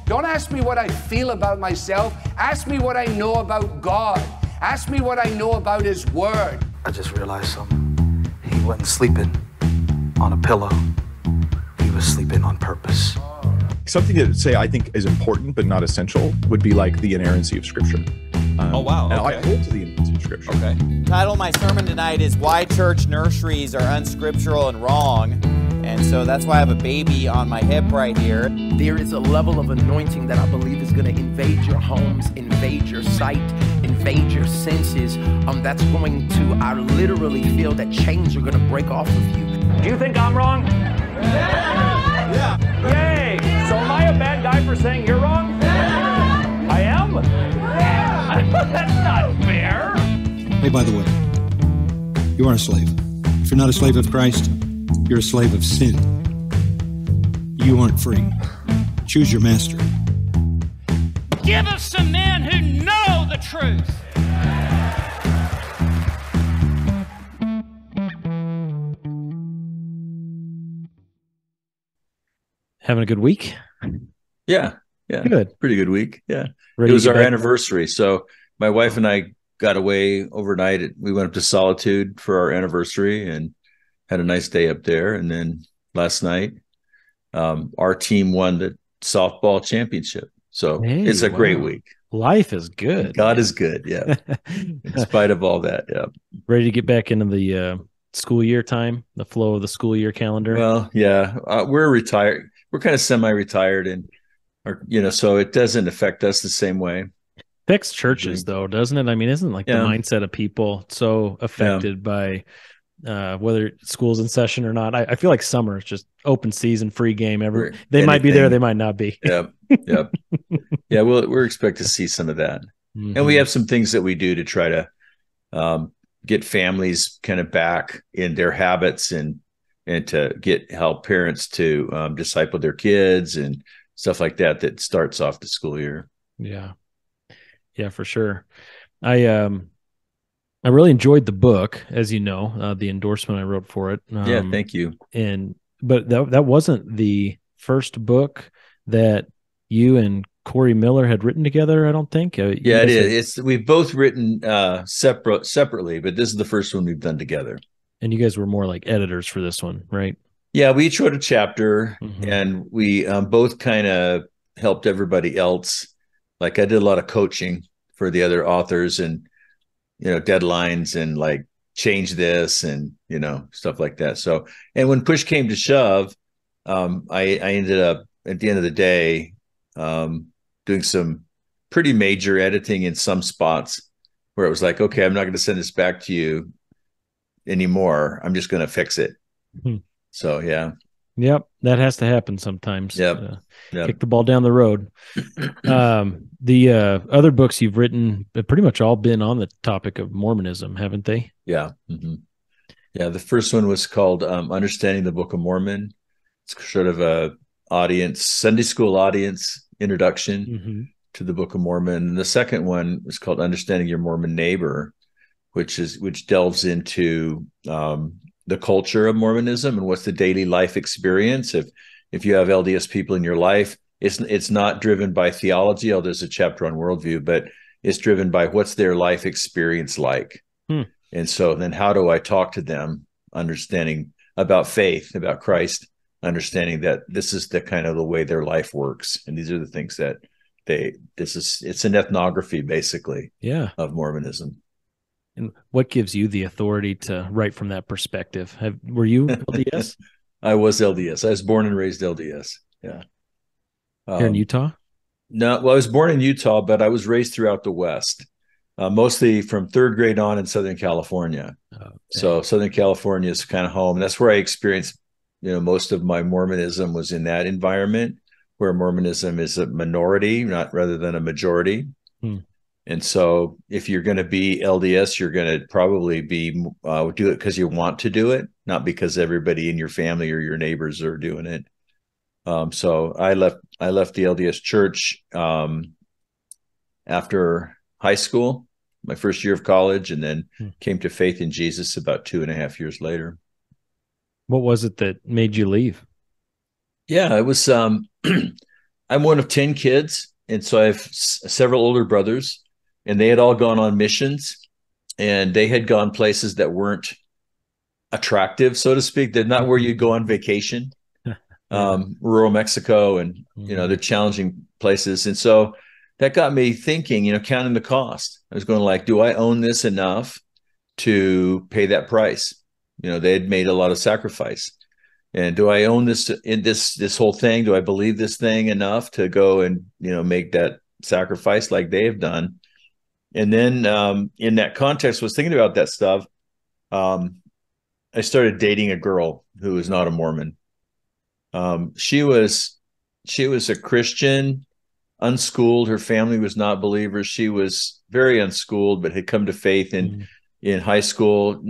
Don't ask me what I feel about myself. Ask me what I know about God. Ask me what I know about His Word. I just realized something. He wasn't sleeping on a pillow. He was sleeping on purpose. Something that, say, I think is important but not essential would be like the inerrancy of Scripture. Oh, wow. And Okay. I hold to the inerrancy of Scripture. Okay. Title of my sermon tonight is Why Church Nurseries Are Unscriptural and Wrong. And so that's why I have a baby on my hip right here. There is a level of anointing that I believe is going to invade your homes, invade your sight, invade your senses. That's going to, I literally feel that chains are going to break off of you. Do you think I'm wrong? Yeah. Yay! So am I a bad guy for saying you're wrong? I am? That's not fair. Hey, by the way, you are a slave. If you're not a slave of Christ, you're a slave of sin. You aren't free. Choose your master. Give us some men who know the truth. Having a good week? Yeah. Good. Pretty good week. Yeah. Ready It was to our get back? anniversary. So my wife and I got away overnight. We went up to Solitude for our anniversary and had a nice day up there. And then last night, our team won the softball championship. So it's a great week. Life is good. God is good. Yeah. In spite of all that. Yeah. Ready to get back into the school year time, the flow of the school year calendar? Well, yeah. We're retired. We're kind of semi-retired and, so it doesn't affect us the same way. Affects churches though, doesn't it? I mean, isn't like the mindset of people so affected by whether school's in session or not? I feel like summer is just open season, free game. They might be there, they might not be. Yeah. Yeah. We're expect to see some of that. Mm-hmm. And we have some things that we do to try to get families kind of back in their habits and to help parents to disciple their kids and stuff like that starts off the school year. Yeah. Yeah, for sure. I really enjoyed the book, as you know, the endorsement I wrote for it. Yeah, thank you. But that wasn't the first book that you and Corey Miller had written together, I don't think. Yeah, it is. We've both written separately, but this is the first one we've done together. And you guys were more like editors for this one, right? Yeah, we each wrote a chapter, and we both kind of helped everybody else. Like I did a lot of coaching for the other authors and, deadlines and like change this and, stuff like that. So, and when push came to shove, I ended up at the end of the day doing some pretty major editing in some spots where it was like, okay, I'm not going to send this back to you anymore. I'm just going to fix it. So, yeah. Yep. That has to happen sometimes. Yep. Kick the ball down the road. The other books you've written have pretty much all been on the topic of Mormonism, haven't they? Yeah. Mm-hmm. Yeah. The first one was called Understanding the Book of Mormon. It's sort of a Sunday school audience introduction to the Book of Mormon. And the second one was called Understanding Your Mormon Neighbor, which delves into the culture of Mormonism and what's the daily life experience. If you have LDS people in your life, it's not driven by theology, although there's a chapter on worldview, but it's driven by what's their life experience like. And so then how do I talk to them, understanding about faith, about Christ, understanding that this is the kind of the way their life works. And these are the things that it's an ethnography basically of Mormonism. And what gives you the authority to write from that perspective? Were you LDS? I was LDS. I was born and raised LDS. Yeah. Here in Utah? No, well, I was born in Utah, but I was raised throughout the West, mostly from third grade on in Southern California. So Southern California is kind of home. And that's where I experienced, most of my Mormonism was in that environment where Mormonism is a minority, rather than a majority. And so if you're going to be LDS, you're going to probably do it because you want to do it, not because everybody in your family or your neighbors are doing it. So I left the LDS church after high school, my first year of college, and then came to faith in Jesus about 2.5 years later. What was it that made you leave? Yeah, it was I'm one of 10 kids, and so I have several older brothers, and they had all gone on missions, and they had gone places that weren't attractive, so to speak. They're not where you go on vacation. Rural Mexico, and they're challenging places. And so that got me thinking, counting the cost. I was going like, do I own this enough to pay that price? They had made a lot of sacrifice. And do I own this in this whole thing? Do I believe this thing enough to go and, make that sacrifice like they have done? And then in that context, was thinking about that stuff. I started dating a girl who was not a Mormon. She was a Christian, unschooled. Her family was not believers. She was very unschooled, but had come to faith in high school.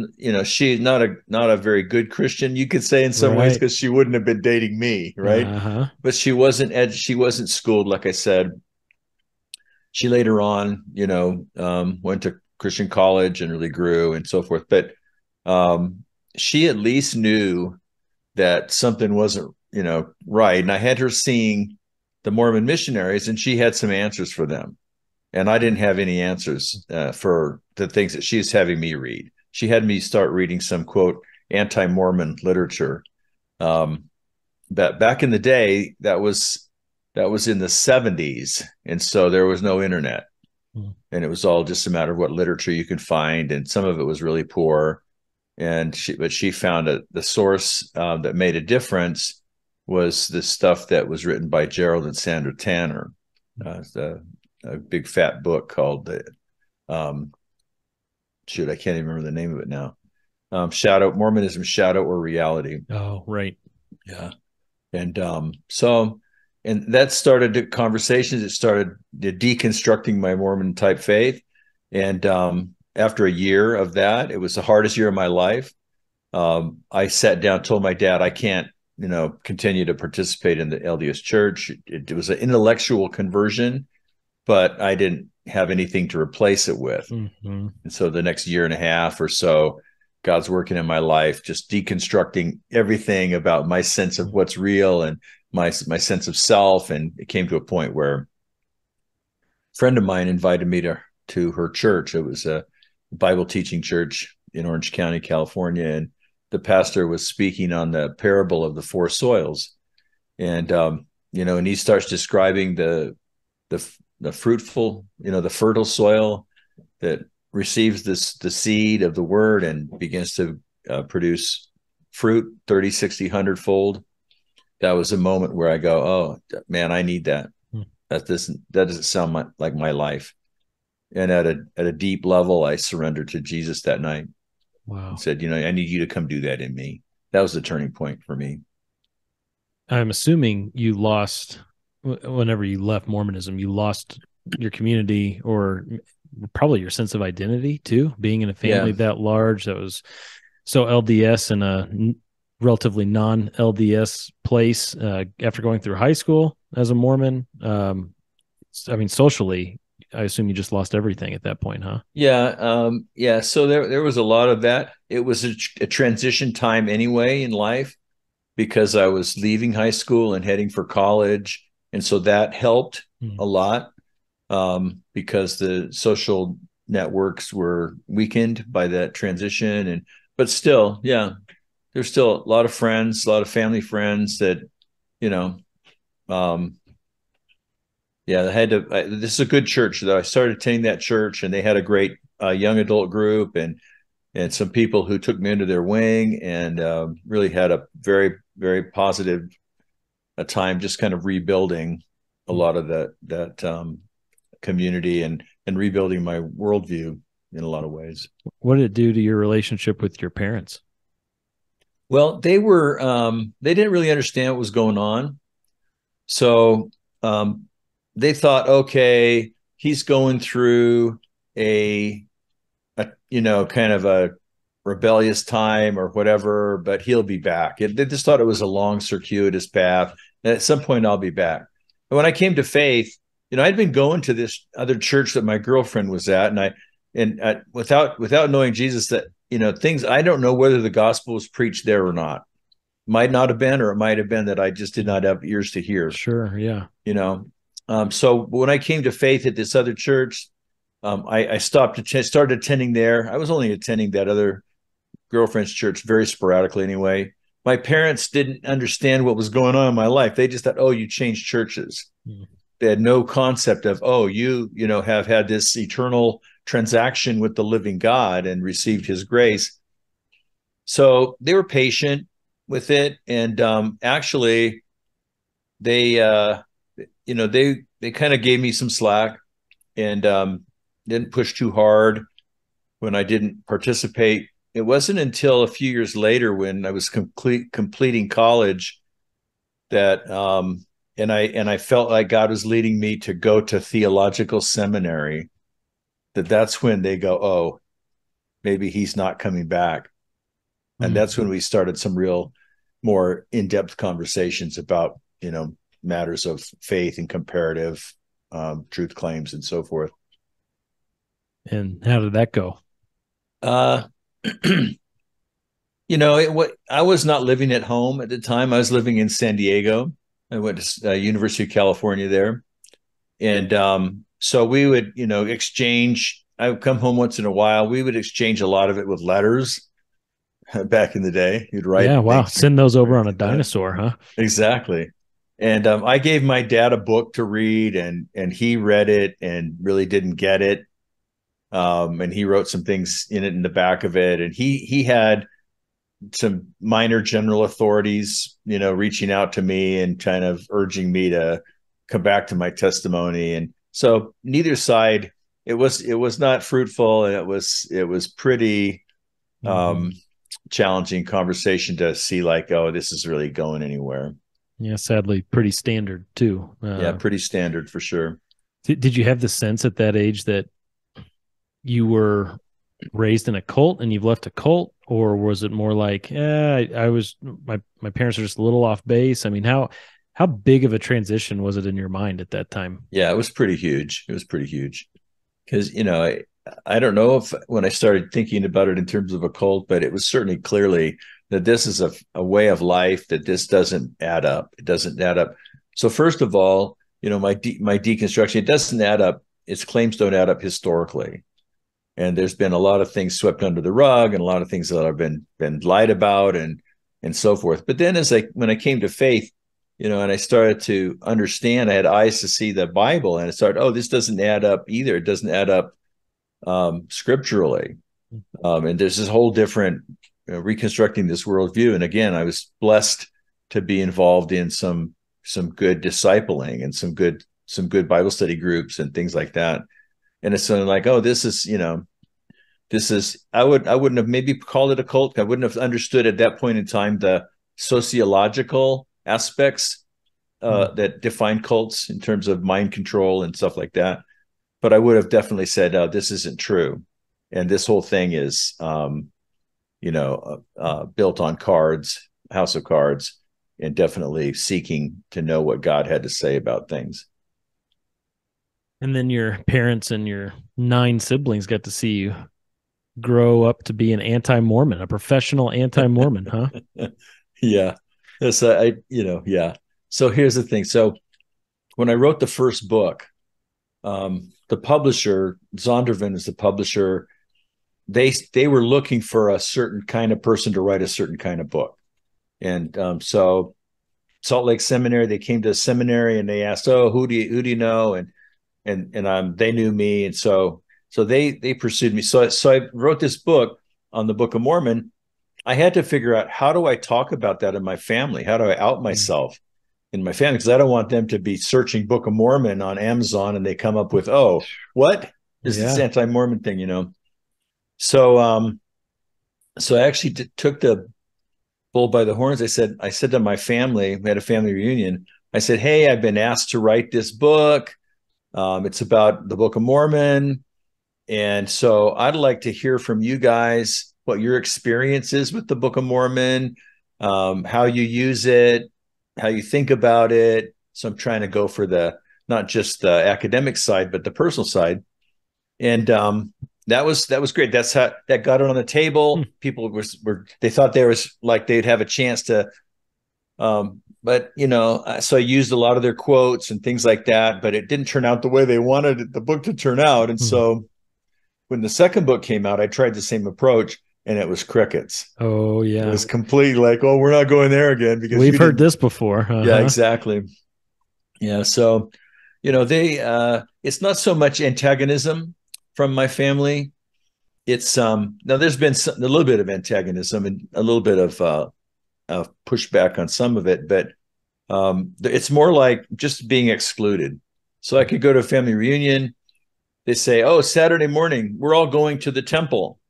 She's not a very good Christian, you could say, in some ways, because she wouldn't have been dating me, right? But she wasn't schooled, like I said. She later on, went to Christian college and really grew and so forth. But she at least knew that something wasn't right. And I had her seeing the Mormon missionaries, and she had some answers for them. And I didn't have any answers for the things that she's having me read. She had me start reading some, quote, anti-Mormon literature. But back in the day, that was in the 70s. And so there was no internet. And it was all just a matter of what literature you could find. And some of it was really poor. But she found the source that made a difference was the stuff that was written by Gerald and Sandra Tanner, a big fat book called I can't even remember the name of it now. Mormonism, Shadow or Reality. Oh, right. Yeah. And and that started the conversations. It started deconstructing my Mormon type faith. And after a year of that, it was the hardest year of my life. I sat down, told my dad, I can't, continue to participate in the LDS church. It was an intellectual conversion, but I didn't have anything to replace it with. And so the next year and a half or so, God's working in my life, just deconstructing everything about my sense of what's real and my sense of self. And it came to a point where a friend of mine invited me to her church. It was a Bible teaching church in Orange County, California. And the pastor was speaking on the parable of the four soils. And, and he starts describing the fruitful, the fertile soil that receives the seed of the word and begins to produce fruit 30, 60, 100-fold. That was a moment where I go, oh man, I need that. That doesn't sound like my life. And at a deep level, I surrendered to Jesus that night. Wow. And said, I need you to come do that in me. That was the turning point for me. I'm assuming you lost, whenever you left Mormonism, you lost your community or probably your sense of identity too, being in a family that large that was so LDS in a relatively non-LDS place after going through high school as a Mormon. Socially, I assume you just lost everything at that point, huh? Yeah. So there was a lot of that. It was a transition time anyway in life because I was leaving high school and heading for college. And so that helped a lot because the social networks were weakened by that transition. But still, there's still a lot of friends, a lot of family friends that, this is a good church though. I started attending that church and they had a great young adult group and some people who took me under their wing and really had a very, very positive time just kind of rebuilding a lot of that community and rebuilding my worldview in a lot of ways. What did it do to your relationship with your parents? Well, they didn't really understand what was going on. So they thought, okay, he's going through a kind of a rebellious time or whatever, but he'll be back. They just thought it was a long, circuitous path. And at some point, I'll be back. And when I came to faith, I'd been going to this other church that my girlfriend was at, and without knowing Jesus, that things I don't know whether the gospel was preached there or not. might not have been, or it might have been that I just did not have ears to hear. Sure. Yeah. You know, so when I came to faith at this other church, I started attending there. I was only attending that other girlfriend's church very sporadically anyway. My parents didn't understand what was going on in my life. They just thought, oh, you changed churches. They had no concept of, oh, you know, have had this eternal transaction with the living God and received his grace. So they were patient with it. And actually, they kind of gave me some slack and didn't push too hard when I didn't participate. It wasn't until a few years later when I was completing college that and I felt like God was leading me to go to theological seminary, that's when they go, oh, maybe he's not coming back. And that's when we started some real more in-depth conversations about, you know, matters of faith and comparative truth claims and so forth. And how did that go? You know, I was not living at home at the time. I was living in San Diego. I went to University of California there. And so we would, you know, exchange. I would come home once in a while. We would exchange a lot of it with letters back in the day. You'd write. Yeah, wow. Send those over on a dinosaur, huh? Exactly. And I gave my dad a book to read, and he read it and really didn't get it. And he wrote some things in the back of it. And he had some minor general authorities, you know, reaching out to me and kind of urging me to come back to my testimony. And so neither side, it was not fruitful. And it was pretty challenging conversation to see like, oh, this is really going anywhere. Yeah. Sadly, pretty standard too. Yeah. Pretty standard for sure. Did you have the sense at that age that you were raised in a cult and you've left a cult, or was it more like, I was, my parents are just a little off base? I mean, how big of a transition was it in your mind at that time? Yeah, it was pretty huge. It was pretty huge because, you know, I don't know if when I started thinking about it in terms of a cult, but it was certainly clearly that this is a way of life, that this doesn't add up. It doesn't add up. So first of all, you know, my deconstruction, it doesn't add up. Its claims don't add up historically. And there's been a lot of things swept under the rug and a lot of things that have been lied about and so forth. But then when I came to faith, you know, and I started to understand, I had eyes to see the Bible, and I started, oh, this doesn't add up either. It doesn't add up scripturally. And there's this whole different reconstructing this worldview. And again, I was blessed to be involved in some good discipling and some good Bible study groups and things like that. And it's sort of like, oh, this is, you know, I wouldn't have maybe called it a cult. I wouldn't have understood at that point in time the sociological aspects that define cults in terms of mind control and stuff like that. But I would have definitely said, oh, this isn't true. And this whole thing is, you know, built on cards, house of cards, and definitely seeking to know what God had to say about things. And then your parents and your 9 siblings got to see you grow up to be an anti-Mormon, a professional anti-Mormon, huh? Yeah. That's yeah. So here's the thing. So when I wrote the first book, the publisher, Zondervan is the publisher, they were looking for a certain kind of person to write a certain kind of book. And so Salt Lake Seminary, they came to a seminary and they asked, oh, who do you know? And they knew me. And so they pursued me. So I wrote this book on the Book of Mormon. I had to figure out, how do I talk about that in my family? How do I out myself in my family? Because I don't want them to be searching Book of Mormon on Amazon and they come up with, oh, what is this anti-Mormon thing, you know? So I actually took the bull by the horns. I said to my family, we had a family reunion. I said, hey, I've been asked to write this book. It's about the Book of Mormon. And so I'd like to hear from you guys what your experience is with the Book of Mormon, how you use it, how you think about it. So I'm trying to go for not just the academic side, but the personal side. And that was great. That got it on the table. People they thought they'd have a chance to But so I used a lot of their quotes and things like that, but it didn't turn out the way they wanted the book to turn out. And so when the second book came out, I tried the same approach, and it was crickets. Oh yeah, it was completely like, oh, we're not going there again, because we've heard this before. Yeah, exactly. Yeah, so it's not so much antagonism from my family. It's now there's been a little bit of antagonism and a little bit of pushback on some of it, but it's more like just being excluded. So I could go to a family reunion. They say, oh, Saturday morning, we're all going to the temple.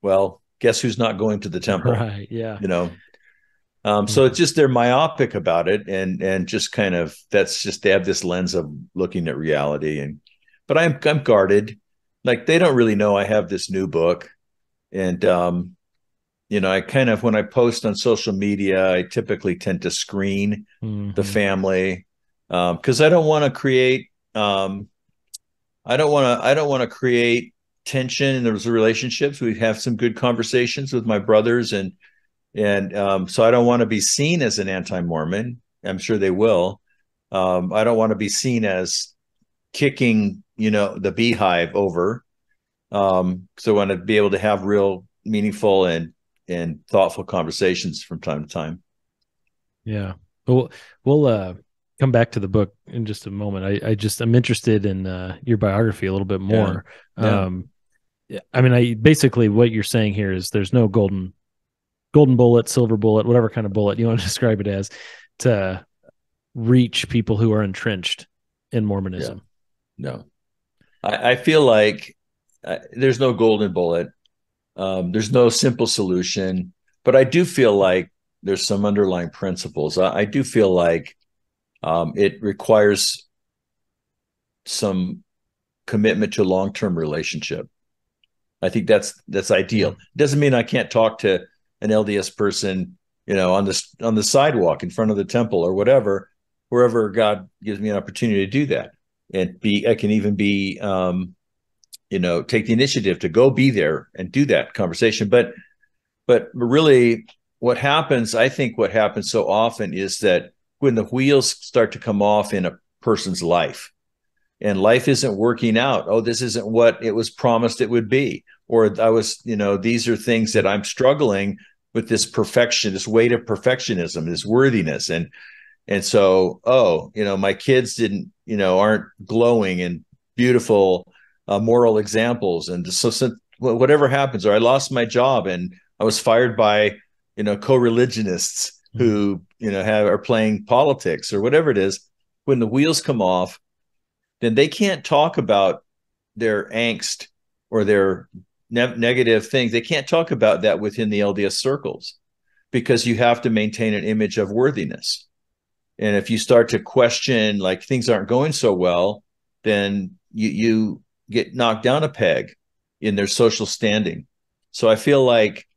Well, guess who's not going to the temple? Right. Yeah. So it's just they're myopic about it, and just kind of that's just they have this lens of looking at reality. But I'm guarded. Like, they don't really know I have this new book, and I kind of, when I post on social media, I typically tend to screen the family, because I don't want to create I don't want to create tension in those relationships. We have some good conversations with my brothers, and so I don't want to be seen as an anti-Mormon. I'm sure they will. I don't want to be seen as kicking, the beehive over. So I want to be able to have real meaningful and thoughtful conversations from time to time. Yeah. We'll come back to the book in just a moment. I'm interested in your biography a little bit more. Yeah. I mean, basically what you're saying here is there's no golden bullet, silver bullet, whatever kind of bullet you want to describe it as, to reach people who are entrenched in Mormonism. Yeah. No, I feel like there's no golden bullet. There's no simple solution, but I do feel like there's some underlying principles. I do feel like it requires some commitment to a long-term relationship. I think that's ideal. It doesn't mean I can't talk to an LDS person, on the sidewalk in front of the temple or whatever, wherever God gives me an opportunity to do that. And I can even be, take the initiative to go be there and do that conversation. But really I think what happens so often is that when the wheels start to come off in a person's life, and life isn't working out, oh, this isn't what it was promised it would be, or these are things that I'm struggling with, this perfection, this weight of perfectionism, this worthiness. And so, my kids aren't glowing and beautiful moral examples. And so whatever happens, or I lost my job and I was fired by, co-religionists who, are playing politics, or whatever it is, when the wheels come off, then they can't talk about their angst or their negative things. They can't talk about that within the LDS circles, because you have to maintain an image of worthiness. And if you start to question, like, things aren't going so well, then you get knocked down a peg in their social standing. So I feel like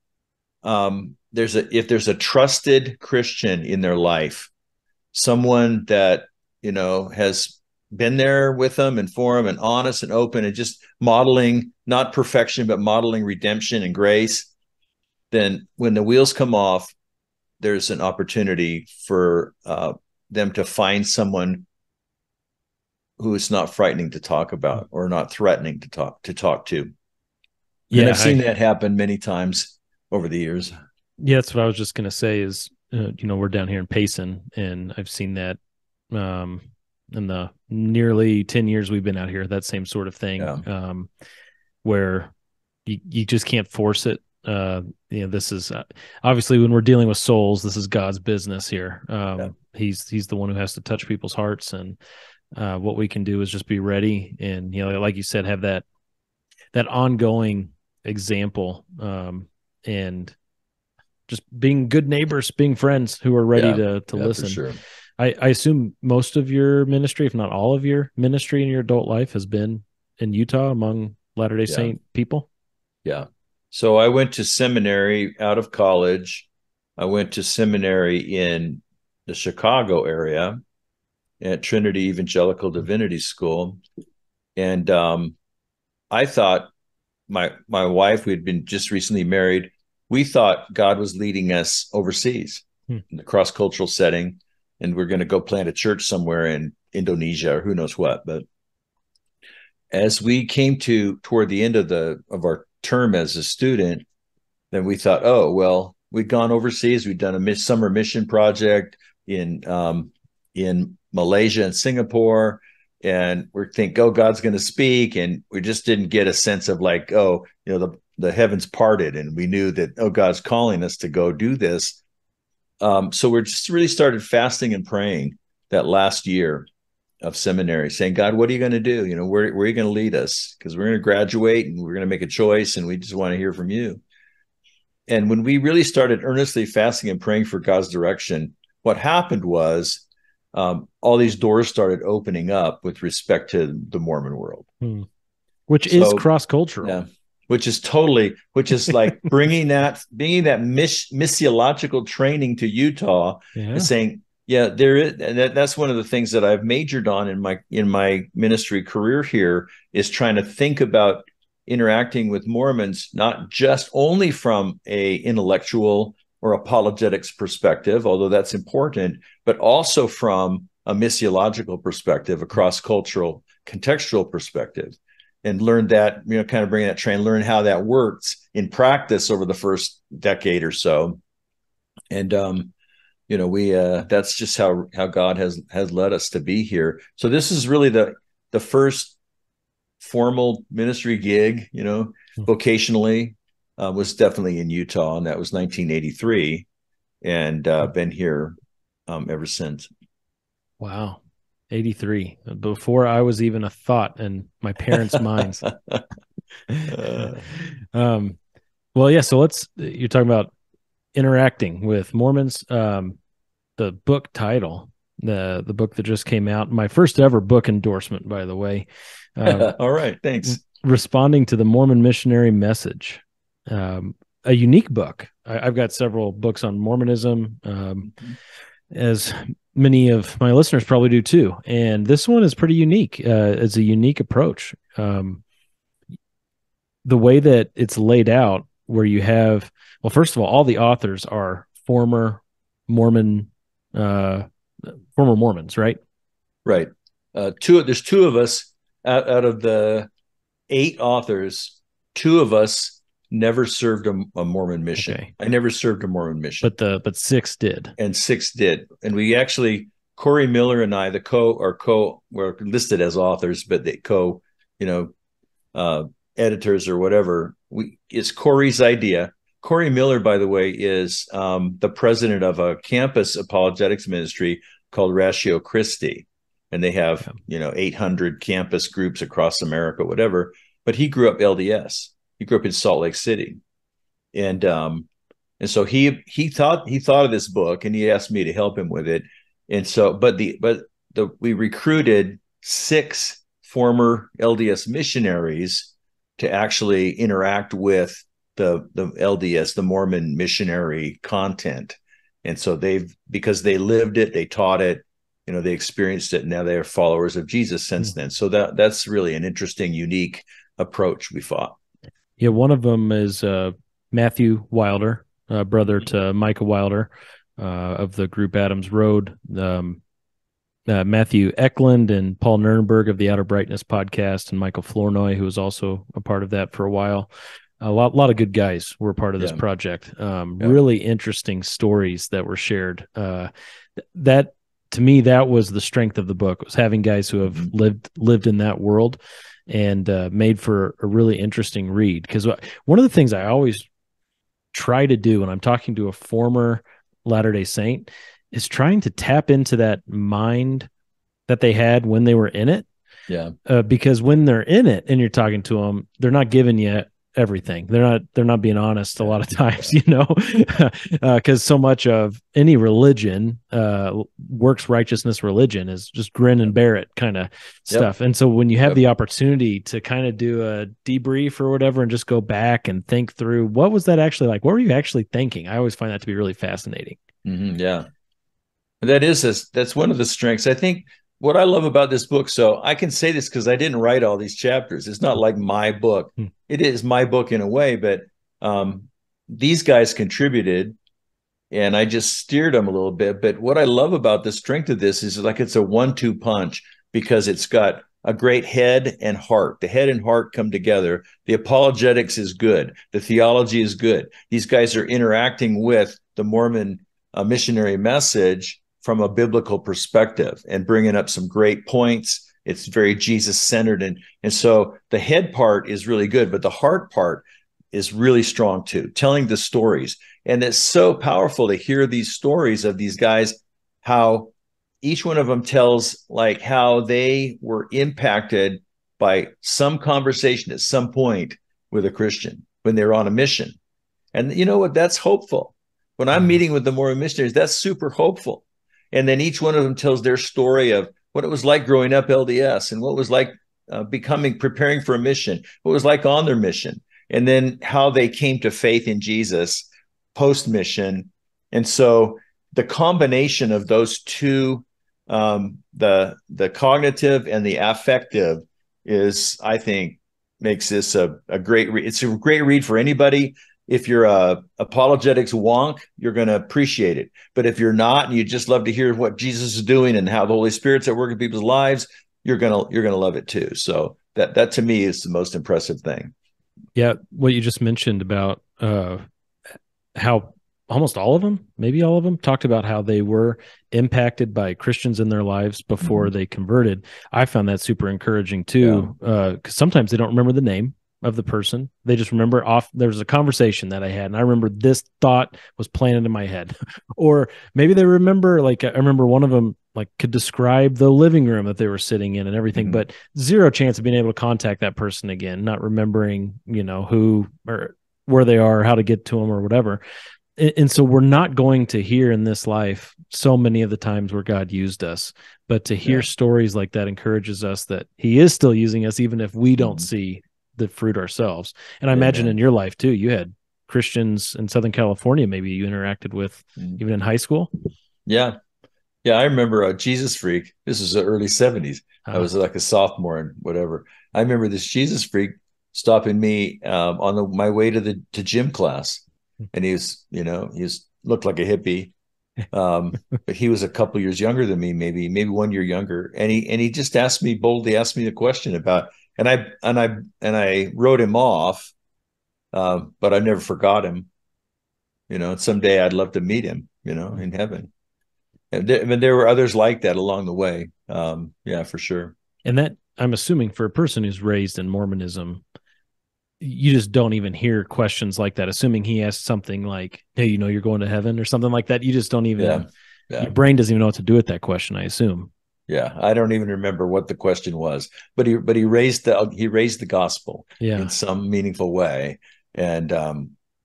if there's a trusted Christian in their life, someone that has been there with them and for them and honest and open and just modeling, not perfection, but modeling redemption and grace, then when the wheels come off, there's an opportunity for them to find someone who is not frightening to talk about, or not threatening to talk to. Yeah, and I've seen that happen many times over the years. Yeah, that's what I was just going to say is, we're down here in Payson, and I've seen that in the nearly 10 years we've been out here, that same sort of thing, where you just can't force it. This is obviously, when we're dealing with souls, this is God's business here. He's the one who has to touch people's hearts, and what we can do is just be ready, and like you said, have that ongoing example, and just being good neighbors, being friends who are ready to listen. For sure. I assume most of your ministry, if not all of your ministry in your adult life, has been in Utah among Latter-day Saint people. Yeah. So I went to seminary out of college. I went to seminary in the Chicago area at Trinity Evangelical Divinity School. And I thought my wife, we had been just recently married, we thought God was leading us overseas. in the cross-cultural setting, and we're going to go plant a church somewhere in Indonesia or who knows what. But as we came toward the end of our term as a student, then we thought, oh, well, we'd gone overseas. We'd done a summer mission project in Malaysia and Singapore, and we think, oh, God's going to speak, and we just didn't get a sense of like, oh, the heavens parted, and we knew that, oh, God's calling us to go do this. So we're just really started fasting and praying that last year of seminary, saying, God, what are you going to do? Where are you going to lead us? Because we're going to graduate and we're going to make a choice, and we just want to hear from you. And when we really started earnestly fasting and praying for God's direction, what happened was all these doors started opening up with respect to the Mormon world. Which is cross-cultural. Yeah. Which is like bringing that missiological training to Utah and saying, yeah, there is, and that's one of the things that I've majored on in my ministry career here, is trying to think about interacting with Mormons, not just only from a intellectual or apologetics perspective, although that's important, but also from a missiological perspective, a cross-cultural, contextual perspective, and learn that, kind of bring that train, learn how that works in practice over the first decade or so. And, that's just how God has led us to be here. So this is really the first formal ministry gig, vocationally, was definitely in Utah, and that was 1983, and been here ever since. Wow. 83, before I was even a thought in my parents' minds. Well, yeah. So you're talking about interacting with Mormons. The book title, the book that just came out, my first ever book endorsement, by the way. All right. Thanks. Responding to the Mormon Missionary Message. A unique book. I've got several books on Mormonism, as many of my listeners probably do too. And this one is pretty unique. It's a unique approach. The way that it's laid out, where you have, well, first of all the authors are former Mormons, right? Right. There's two of us out of the 8 authors. 2 of us never served a Mormon mission. Okay. I never served a Mormon mission, but 6 did, and 6 did. And we actually, Corey Miller and I, were listed as authors, but the editors or whatever. It's Corey's idea. Corey Miller, by the way, is the president of a campus apologetics ministry called Ratio Christi, and they have 800 campus groups across America, whatever. But he grew up LDS. He grew up in Salt Lake City, and so he thought of this book, and he asked me to help him with it. And so, we recruited 6 former LDS missionaries to actually interact with the LDS, the Mormon missionary content. And so because they lived it, they taught it, they experienced it, and now they are followers of Jesus since then. So that's really an interesting, unique approach we thought. Yeah, one of them is Matthew Wilder, brother to Micah Wilder of the group Adams Road. Matthew Eklund and Paul Nurnberg of the Outer Brightness podcast, and Michael Flournoy, who was also a part of that for a while. A lot of good guys were part of this project. Really interesting stories that were shared. That, to me, that was the strength of the book, was having guys who have lived in that world, and made for a really interesting read. Because one of the things I always try to do when I'm talking to a former Latter-day Saint is trying to tap into that mind that they had when they were in it. Yeah. Because when they're in it and you're talking to them, they're not giving you everything. They're not being honest a lot of times, because so much of any religion, works righteousness religion, is just grin and bear it kind of stuff. And so when you have the opportunity to kind of do a debrief or whatever, and just go back and think through, what was that actually like? What were you actually thinking? I always find that to be really fascinating. Yeah. That's one of the strengths. I think what I love about this book, so I can say this because I didn't write all these chapters. It's not like my book. It is my book in a way, but these guys contributed, and I just steered them a little bit. But what I love about the strength of this is like it's a 1-2 punch, because it's got a great head and heart. The head and heart come together. The apologetics is good. The theology is good. These guys are interacting with the Mormon missionary message from a biblical perspective and bringing up some great points. It's very Jesus-centered. And so the head part is really good, but the heart part is really strong too, telling the stories. And it's so powerful to hear these stories of these guys, how each one of them tells like how they were impacted by some conversation at some point with a Christian when they were on a mission. And you know what? That's hopeful. When I'm meeting with the Mormon missionaries, that's super hopeful. And then each one of them tells their story of what it was like growing up LDS, and what it was like preparing for a mission, what it was like on their mission, and then how they came to faith in Jesus post-mission. And so the combination of those two, the cognitive and the affective, is, I think, makes this a great read. It's a great read for anybody. If you're a apologetics wonk, you're going to appreciate it. But if you're not, and you just love to hear what Jesus is doing and how the Holy Spirit's at work in people's lives, you're gonna love it too. So that to me is the most impressive thing. Yeah, what you just mentioned about how almost all of them, maybe all of them, talked about how they were impacted by Christians in their lives before they converted. I found that super encouraging too, because sometimes they don't remember the name of the person. They just remember there was a conversation that I had, and I remember this thought was planted in my head. Or maybe they remember, like, I remember one of them like could describe the living room that they were sitting in and everything, but zero chance of being able to contact that person again, not remembering, who or where they are, how to get to them or whatever. And so we're not going to hear in this life so many of the times where God used us, but to hear stories like that encourages us that he is still using us, even if we don't see the fruit ourselves. And I imagine in your life too, you had Christians in Southern California, maybe you interacted with even in high school. Yeah. I remember a Jesus freak. This was the early 70s. I was like a sophomore and whatever. I remember this Jesus freak stopping me on my way to gym class. And he looked like a hippie. But he was a couple years younger than me, maybe 1 year younger. And he just boldly asked me the question about, and I wrote him off, but I never forgot him. And someday I'd love to meet him, in heaven. And there were others like that along the way. Yeah, for sure. And that, I'm assuming, for a person who's raised in Mormonism, you just don't even hear questions like that. Assuming he asked something like, "Hey, you're going to heaven," or something like that, you just don't even. Your brain doesn't even know what to do with that question, I assume. Yeah, I don't even remember what the question was, but he raised the gospel in some meaningful way, and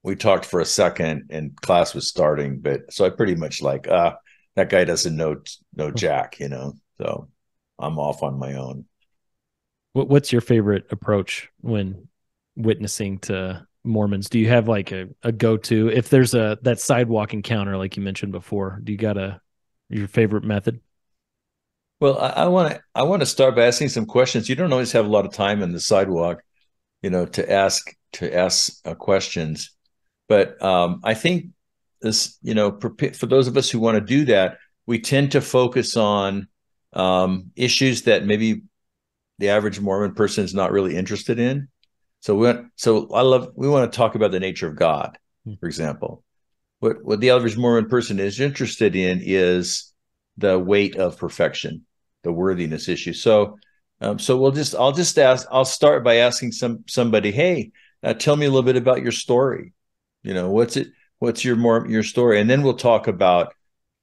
we talked for a second, and class was starting. But so I pretty much like, that guy doesn't know jack, So I'm off on my own. What's your favorite approach when witnessing to Mormons? Do you have like a go-to? If there's that sidewalk encounter, like you mentioned before, do you got your favorite method? Well, I want to start by asking some questions. You don't always have a lot of time in the sidewalk, to ask questions. But I think this, for those of us who want to do that, we tend to focus on issues that maybe the average Mormon person is not really interested in. So we want to talk about the nature of God, for example. What the average Mormon person is interested in is the weight of perfection, the worthiness issue. So I'll start by asking somebody, hey, tell me a little bit about your story. What's your story? And then we'll talk about,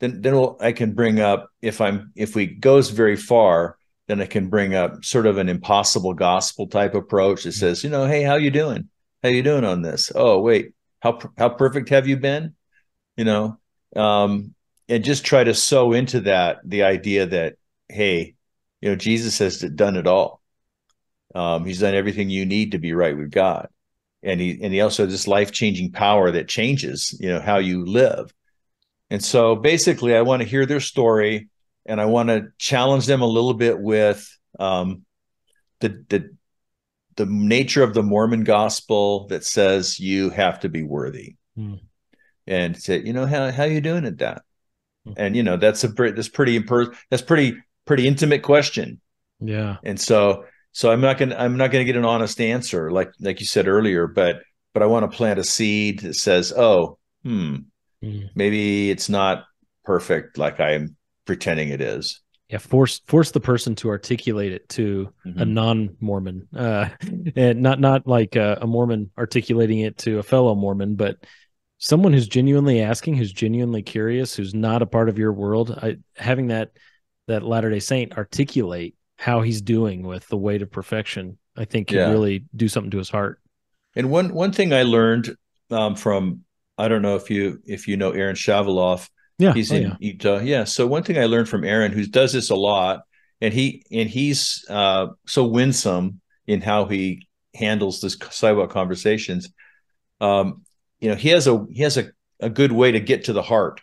I can bring up, if we goes very far, then I can bring up sort of an impossible gospel type approach that says, hey, how you doing? How you doing on this? Oh, wait, how perfect have you been? And just try to sew into that the idea that, hey, Jesus has done it all. He's done everything you need to be right with God. And he also has this life-changing power that changes, how you live. And so basically I want to hear their story, and I want to challenge them a little bit with the nature of the Mormon gospel that says you have to be worthy. and say, how you doing at that? And that's pretty intimate question. Yeah. And so I'm not gonna get an honest answer like you said earlier, but I want to plant a seed that says, maybe it's not perfect like I'm pretending it is. Yeah, force the person to articulate it to a non-Mormon, and not like a Mormon articulating it to a fellow Mormon, but someone who's genuinely asking, who's genuinely curious, who's not a part of your world. Having that Latter-day Saint articulate how he's doing with the weight of perfection, I think can really do something to his heart. And one thing I learned from, I don't know if you know Aaron Shaveloff. Yeah, he's in Utah. Yeah. So one thing I learned from Aaron, who does this a lot, and he's so winsome in how he handles this sidewalk conversations. He has a good way to get to the heart.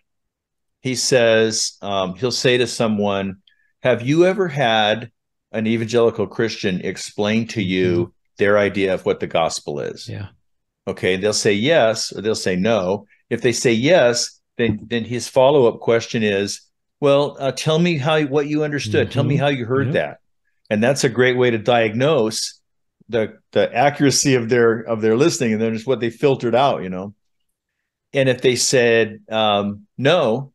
He says, he'll say to someone, "Have you ever had an evangelical Christian explain to you their idea of what the gospel is?" Yeah. Okay. They'll say yes, or they'll say no. If they say yes, then his follow-up question is, well, tell me what you understood. Tell me how you heard that. And that's a great way to diagnose the accuracy of their listening, and then just what they filtered out, And if they said no,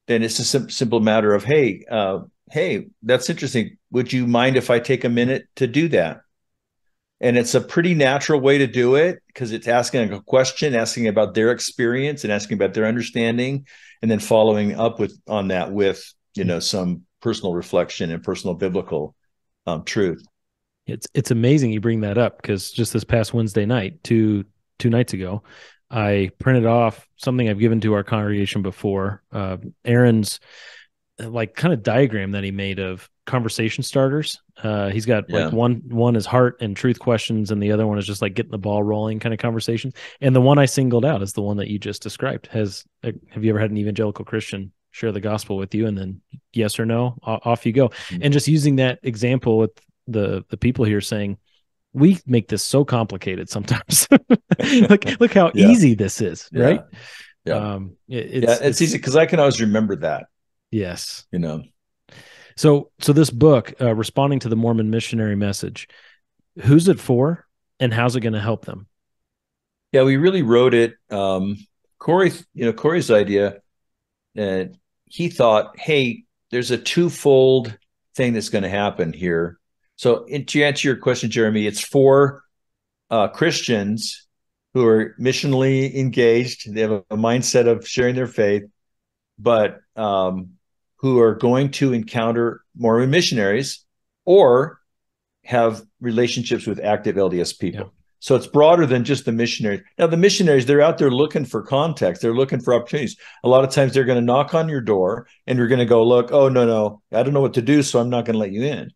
then it's a simple matter of, hey, that's interesting. Would you mind if I take a minute to do that? And it's a pretty natural way to do it, because it's asking a question, asking about their experience and asking about their understanding, and then following up on that with, some personal reflection and personal biblical truth. It's amazing you bring that up, because just this past Wednesday night, two nights ago, I printed off something I've given to our congregation before. Aaron's kind of diagram that he made of conversation starters. He's got one is heart and truth questions, and the other one is just like getting the ball rolling kind of conversations. And the one I singled out is the one that you just described. Have you ever had an evangelical Christian share the gospel with you, and then yes or no, off you go? And just using that example with the people here, saying, we make this so complicated sometimes. look how easy this is, right? Yeah. It's easy because I can always remember that. Yes. So this book, Responding to the Mormon Missionary Message, who's it for and how's it going to help them? Yeah, we really wrote it. Corey's idea, he thought, hey, there's a twofold thing that's going to happen here. So to answer your question, Jeremy, it's for Christians who are missionally engaged. They have a mindset of sharing their faith, but who are going to encounter Mormon missionaries or have relationships with active LDS people. Yeah. So it's broader than just the missionaries. Now, the missionaries, they're out there looking for context. They're looking for opportunities. A lot of times they're going to knock on your door and you're going to go, look, oh, no, I don't know what to do, so I'm not going to let you in.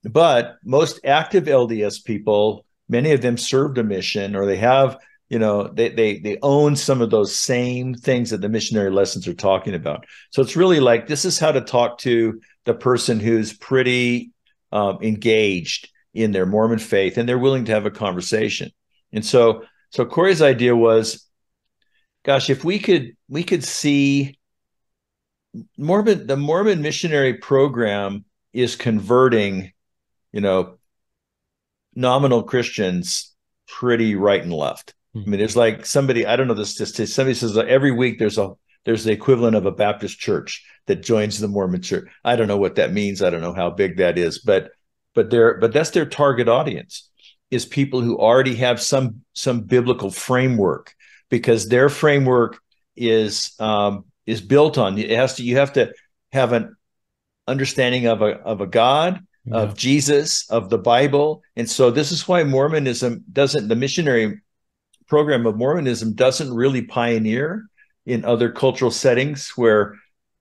But most active LDS people, many of them served a mission, or they have, they own some of those same things that the missionary lessons are talking about. So it's really like, this is how to talk to the person who's pretty engaged in their Mormon faith, and they're willing to have a conversation. And so Corey's idea was, gosh, if we could see the Mormon missionary program is converting, nominal Christians pretty right and left. I mean, there's like somebody, I don't know this statistic, somebody says that every week there's the equivalent of a Baptist church that joins the Mormon church. I don't know what that means. I don't know how big that is, but that's their target audience, is people who already have some biblical framework, because their framework is built on, you have to have an understanding of a God, of Jesus, of the Bible. And so this is why the missionary program of Mormonism doesn't really pioneer in other cultural settings where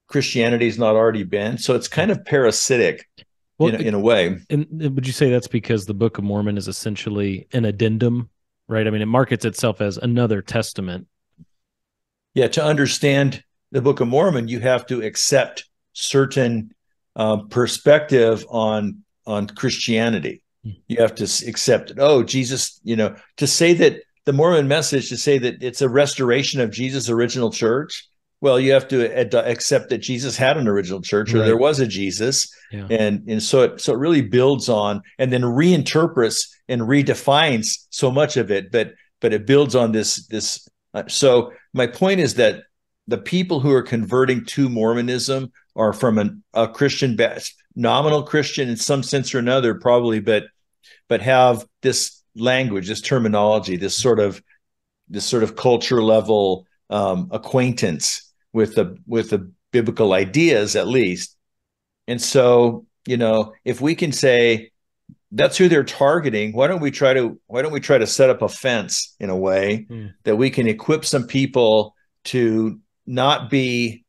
Christianity has not already been. So it's kind of parasitic in a way. And would you say that's because the Book of Mormon is essentially an addendum, right? I mean, it markets itself as another testament. Yeah, to understand the Book of Mormon, you have to accept certain perspective on Christianity. You have to accept, Jesus, to say that the Mormon Message to say that it's a restoration of Jesus' original church. Well, you have to accept that Jesus had an original church, or there was a Jesus, and so it really builds on and then reinterprets and redefines so much of it, but it builds on this. So my point is that the people who are converting to Mormonism are from a Christian, nominal Christian in some sense or another, probably, but have this language, this terminology, this sort of culture level acquaintance with the biblical ideas, at least. And so, if we can say that's who they're targeting, why don't we try to set up a fence in a way that we can equip some people to not be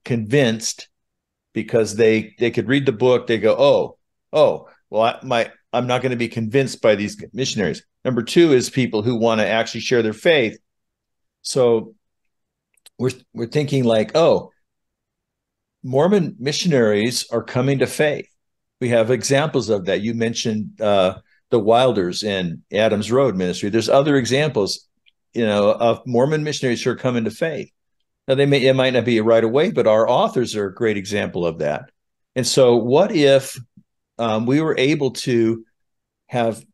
convinced because they could read the book, they go, oh, well, I'm not going to be convinced by these missionaries. Number two is people who want to actually share their faith. So we're thinking like, oh, Mormon missionaries are coming to faith. We have examples of that. You mentioned the Wilders and Adams Road Ministry. There's other examples, of Mormon missionaries who are coming to faith. Now, it might not be right away, but our authors are a great example of that. And so what if we were able to have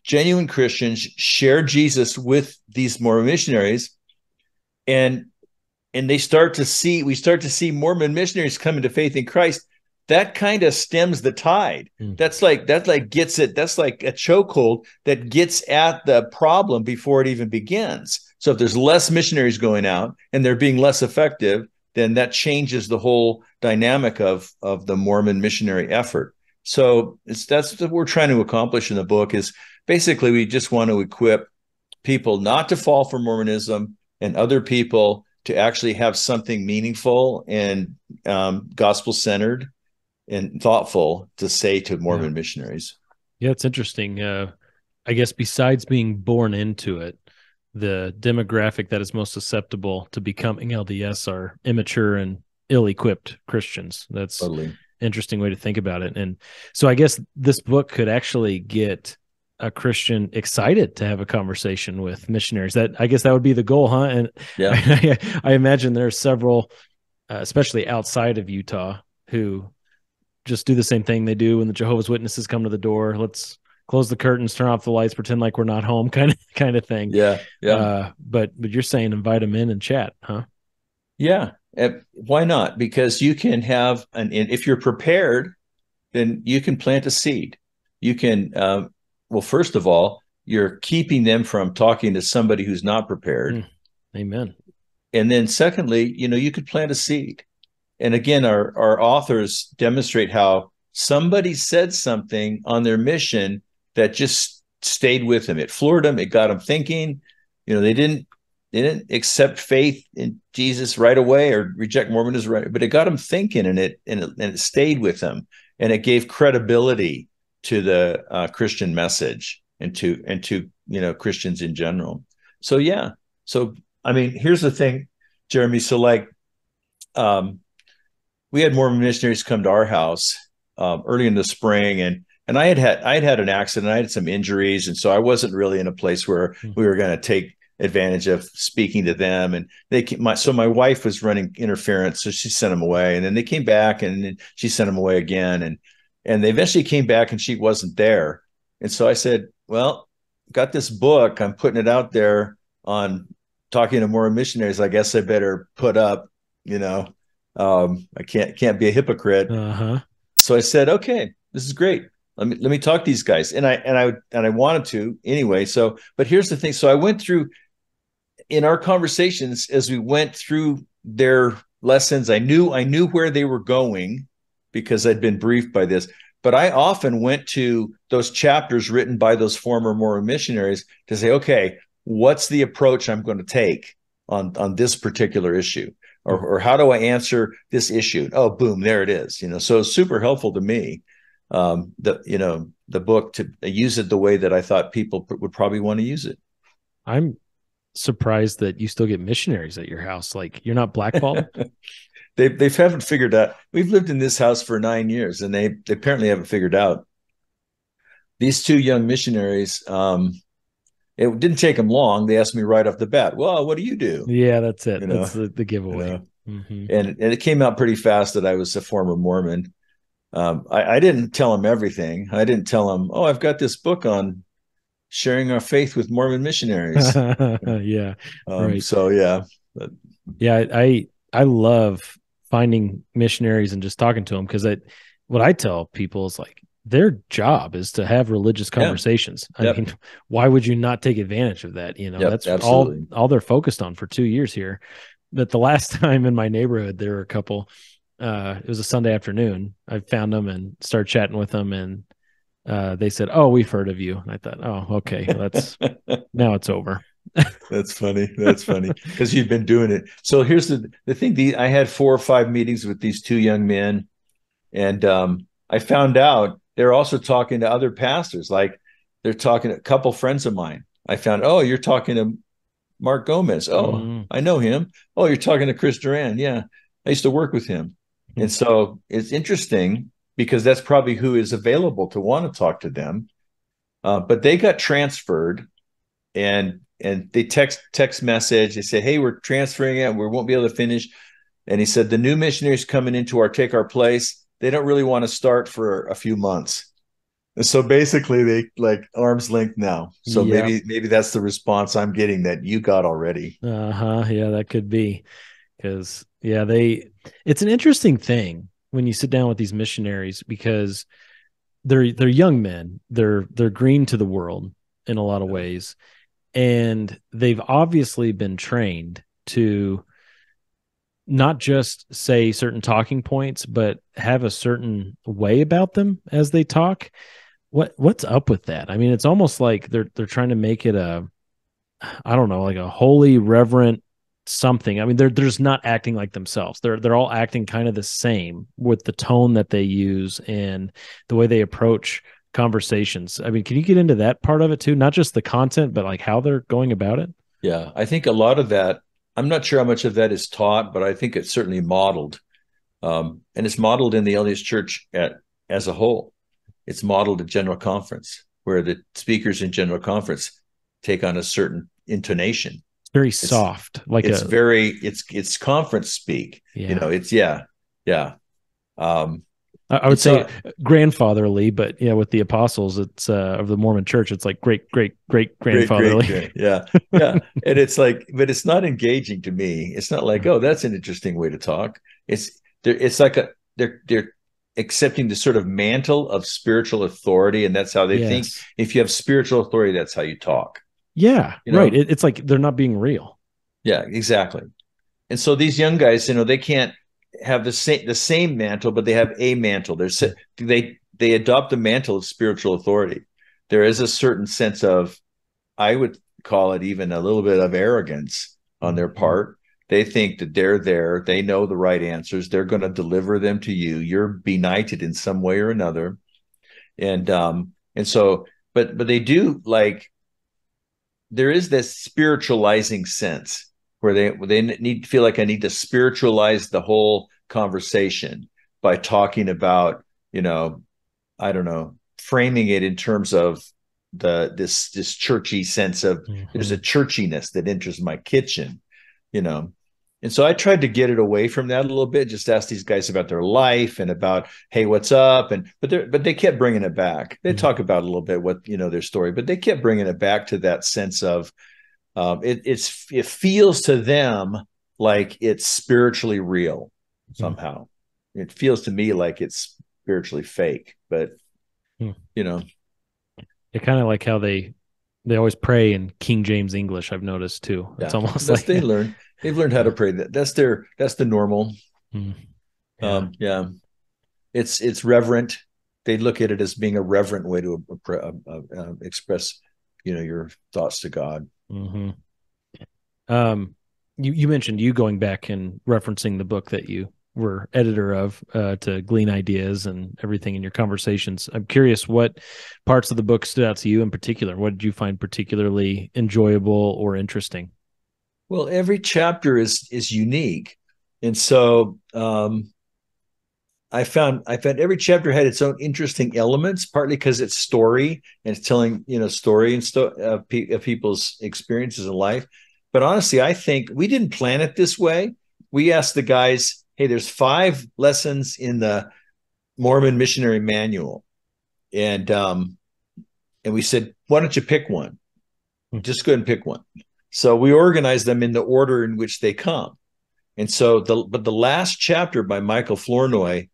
genuine Christians share Jesus with these Mormon missionaries, and we start to see Mormon missionaries coming to faith in Christ? That kind of stems the tide. That's like gets it. That's like a chokehold that gets at the problem before it even begins. So if there's less missionaries going out and they're being less effective, then that changes the whole dynamic of the Mormon missionary effort. So that's what we're trying to accomplish in the book. Is basically we just want to equip people not to fall for Mormonism, and other people to actually have something meaningful and gospel-centered and thoughtful to say to Mormon missionaries. Yeah, it's interesting. I guess besides being born into it, the demographic that is most susceptible to becoming LDS are immature and ill-equipped Christians. That's totally interesting way to think about it. And so I guess this book could actually get a Christian excited to have a conversation with missionaries. I guess that would be the goal, huh? And I imagine there are several, especially outside of Utah, who just do the same thing they do when the Jehovah's Witnesses come to the door. Let's close the curtains, turn off the lights, pretend like we're not home, kind of thing. But you're saying invite them in and chat, huh? Yeah. Why not? Because you can have if you're prepared, then you can plant a seed. You can, well, first of all, you're keeping them from talking to somebody who's not prepared. Amen. And then secondly, you could plant a seed. And again, our authors demonstrate how somebody said something on their mission that just stayed with them. It floored them. It got them thinking. They didn't accept faith in Jesus right away or reject Mormonism right, but it got them thinking, and it stayed with them, and it gave credibility to the Christian message and to Christians in general. So yeah. So I mean, here's the thing, Jeremy. So like, we had Mormon missionaries come to our house early in the spring, and I had an accident. I had some injuries, and so I wasn't really in a place where we were going to take advantage of speaking to them. And so my wife was running interference, so she sent them away, and then they came back, and then she sent them away again, and they eventually came back, and she wasn't there. And so I said, well, got this book, I'm putting it out there on talking to Mormon missionaries. I guess I better put up, I can't be a hypocrite. So I said, okay, this is great. Let me talk to these guys. And I wanted to anyway. So, but here's the thing. So I went through in our conversations, as we went through their lessons, I knew where they were going because I'd been briefed by this, but I often went to those chapters written by those former Mormon missionaries to say, okay, what's the approach I'm going to take on this particular issue? Or how do I answer this issue? Oh, boom, there it is. So it's super helpful to me. The book, to use it the way that I thought people would probably want to use it. I'm surprised that you still get missionaries at your house. Like, you're not blackballed. They haven't figured out. We've lived in this house for 9 years, and they apparently haven't figured out. These two young missionaries, It didn't take them long. They asked me right off the bat, well, what do you do? Yeah, that's it. You know? That's the giveaway. You know? And it came out pretty fast that I was a former Mormon. I didn't tell them everything. I didn't tell them, oh, I've got this book on sharing our faith with Mormon missionaries. Yeah. Right. So yeah. Yeah. I love finding missionaries and just talking to them, because what I tell people is like, their job is to have religious conversations. I mean, why would you not take advantage of that? You know, that's all they're focused on for 2 years here. But the last time in my neighborhood, there were a couple, it was a Sunday afternoon. I found them and started chatting with them, and they said, "Oh, we've heard of you." And I thought, "Oh, okay, now it's over." That's funny. That's funny, because you've been doing it. So here's the thing. I had 4 or 5 meetings with these 2 young men, and I found out they're also talking to other pastors. Like, they're talking to a couple friends of mine. I found, oh, you're talking to Mark Gomez. Oh, I know him. Oh, you're talking to Chris Duran. Yeah, I used to work with him. And so it's interesting, because that's probably who is available to want to talk to them. But they got transferred, and they text message. They say, hey, we're transferring it. We won't be able to finish. And he said, the new missionaries coming into take our place, they don't really want to start for a few months. And so basically they like arm's length now. So maybe that's the response I'm getting that you got already. Yeah, that could be. Because it's an interesting thing when you sit down with these missionaries, because they're young men. They're green to the world in a lot of ways. And they've obviously been trained to not just say certain talking points, but have a certain way about them as they talk. What's up with that? I mean, it's almost like they're trying to make it I don't know, like a holy reverent something. I mean, they're just not acting like themselves. They're all acting kind of the same with the tone that they use and the way they approach conversations. I mean, can you get into that part of it too? Not just the content, but like how they're going about it? Yeah, I think a lot of that, I'm not sure how much of that is taught, but I think it's certainly modeled. And it's modeled in the LDS Church as a whole. It's modeled at General Conference, where the speakers in General Conference take on a certain intonation. It's very soft. It's conference speak. Yeah. You know, it's I would say grandfatherly, but with the apostles, it's of the Mormon Church, it's like great grandfatherly. Great. Yeah. And it's like, but it's not engaging to me. It's not like, oh, that's an interesting way to talk. It's like they're accepting the sort of mantle of spiritual authority, and that's how they think. If you have spiritual authority, that's how you talk. Yeah, right. It's like they're not being real. Yeah, exactly. And so these young guys, they can't have the same mantle, but they have a mantle. They adopt the mantle of spiritual authority. There is a certain sense of, I would call it even a little bit of arrogance on their part. They think that they're there. They know the right answers. They're going to deliver them to you. You're benighted in some way or another. And so, but they do, like, there is this spiritualizing sense where they feel like I need to spiritualize the whole conversation by talking about, I don't know, framing it in terms of this churchy sense of there's a churchiness that enters my kitchen, And so I tried to get it away from that a little bit, just ask these guys about their life and about, hey, what's up? But they kept bringing it back. They talk about a little bit what, their story, but they kept bringing it back to that sense of, it feels to them like it's spiritually real somehow. It feels to me like it's spiritually fake, but It kind of like how they always pray in King James English. I've noticed too. It's almost like they've learned how to pray. That's the normal. It's reverent. They look at it as being a reverent way to express, your thoughts to God. You mentioned you going back and referencing the book that you were editor of to glean ideas and everything in your conversations. I'm curious what parts of the book stood out to you in particular. What did you find particularly enjoyable or interesting? Well, every chapter is unique. And so I found every chapter had its own interesting elements, partly because it's story and it's telling, story and of people's experiences in life. But honestly, I think we didn't plan it this way. We asked the guys, hey, there's 5 lessons in the Mormon Missionary Manual. And we said, why don't you pick one? Just go ahead and pick one. So we organized them in the order in which they come. And so the last chapter by Michael Flournoy,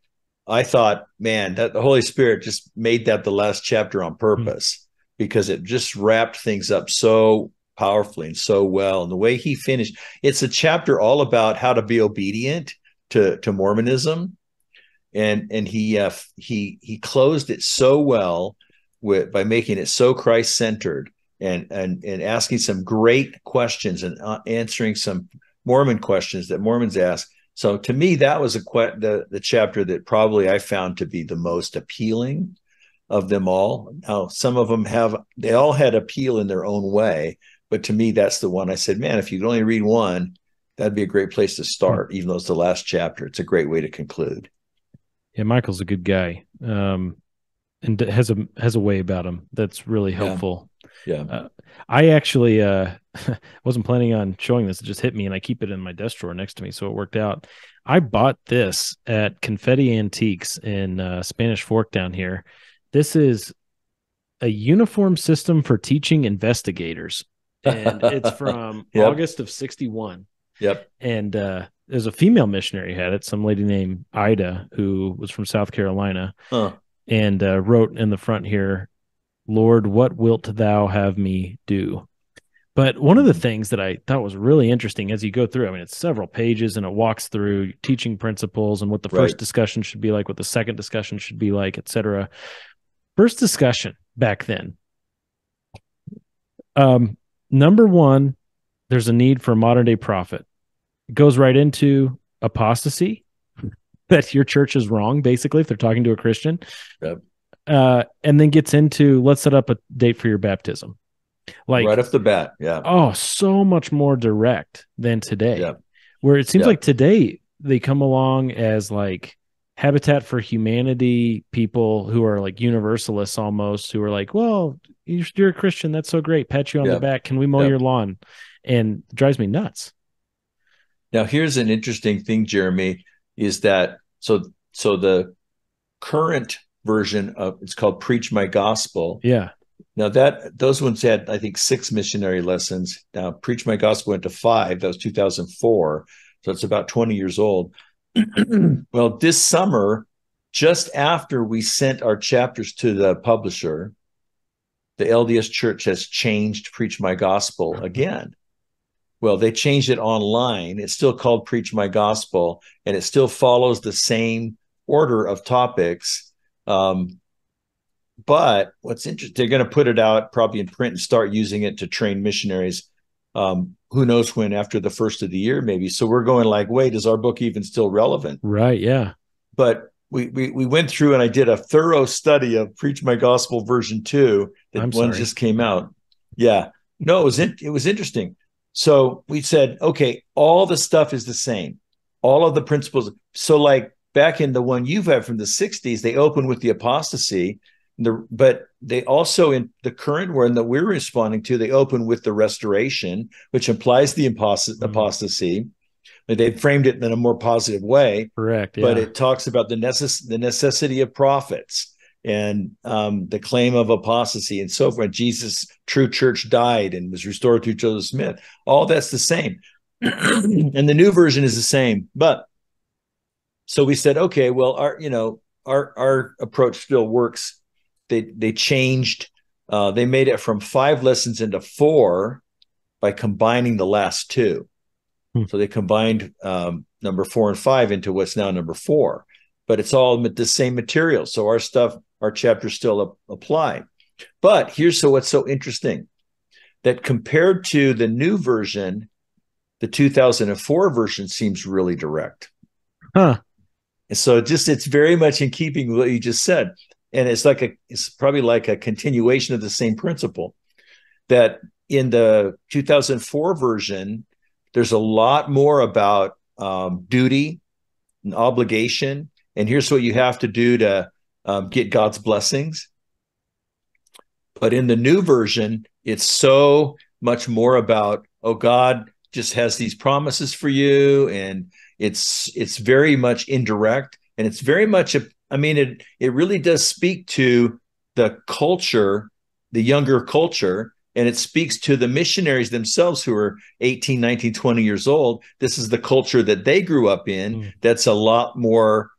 I thought, man, that the Holy Spirit just made that the last chapter on purpose, because it just wrapped things up so powerfully and so well. And the way he finished, it's a chapter all about how to be obedient to Mormonism. And he closed it so well by making it so Christ-centered and asking some great questions and answering some Mormon questions that Mormons ask. So to me, that was the chapter that probably I found to be the most appealing of them all. Now, some of them they all had appeal in their own way, but to me, that's the one I said, man, if you could only read one, that'd be a great place to start, even though it's the last chapter. It's a great way to conclude. Yeah, Michael's a good guy, and has a way about him that's really helpful. Yeah. I actually wasn't planning on showing this. It just hit me, and I keep it in my desk drawer next to me, so it worked out. I bought this at Confetti Antiques in Spanish Fork down here. This is a uniform system for teaching investigators, and it's from August of '61. Yep. And there's a female missionary who had it, some lady named Ida, who was from South Carolina, and wrote in the front here, Lord, what wilt thou have me do? But one of the things that I thought was really interesting as you go through, I mean, it's several pages and it walks through teaching principles and what the first discussion should be like, what the second discussion should be like, etc. First discussion back then. Number 1, there's a need for a modern day prophet. It goes right into apostasy, that your church is wrong, basically, if they're talking to a Christian. Yep. And then gets into, let's set up a date for your baptism. Like right off the bat. Yeah. Oh, so much more direct than today. Yeah. Where it seems like today they come along as like Habitat for Humanity people who are like universalists almost, who are like, well, you're a Christian. That's so great. Pat you on the back. Can we mow your lawn? And it drives me nuts. Now, here's an interesting thing, Jeremy, is that so the current version of it's called Preach My Gospel. Yeah. Now those ones had, I think, 6 missionary lessons. Now Preach My Gospel went to 5. That was 2004. So it's about 20 years old. Well, this summer, just after we sent our chapters to the publisher, the LDS Church has changed Preach My Gospel again. Well, they changed it online. It's still called Preach My Gospel, and it still follows the same order of topics. But what's interesting, they're going to put it out probably in print and start using it to train missionaries. Who knows when, after the first of the year, maybe. So we're going like, wait, is our book even still relevant? Right. Yeah. But we went through and I did a thorough study of Preach My Gospel version 2. That one just came out. Yeah. No, it was interesting. So we said, okay, all the stuff is the same. All of the principles. So like back in the one you've had from the 60s, they open with the apostasy. But they also, in the current one that we're responding to, they open with the restoration, which implies the apostasy. They framed it in a more positive way. Correct. Yeah. But it talks about the necessity of prophets and the claim of apostasy and so forth. Jesus' true church died and was restored through Joseph Smith. All that's the same. And the new version is the same. But so we said, okay, well, our approach still works. They changed, they made it from 5 lessons into 4 by combining the last 2. So they combined number 4 and 5 into what's now number 4, but it's all the same material. So our chapters still apply. But here's what's so interesting, that compared to the new version, the 2004 version seems really direct. Huh. And so it's very much in keeping with what you just said. And it's probably like a continuation of the same principle, that in the 2004 version, there's a lot more about duty and obligation and here's what you have to do to get God's blessings. But in the new version, it's so much more about, oh, God just has these promises for you, and it's very much indirect, and it's very much it really does speak to the culture, the younger culture, and it speaks to the missionaries themselves who are 18, 19, 20 years old. This is the culture that they grew up in. That's a lot more,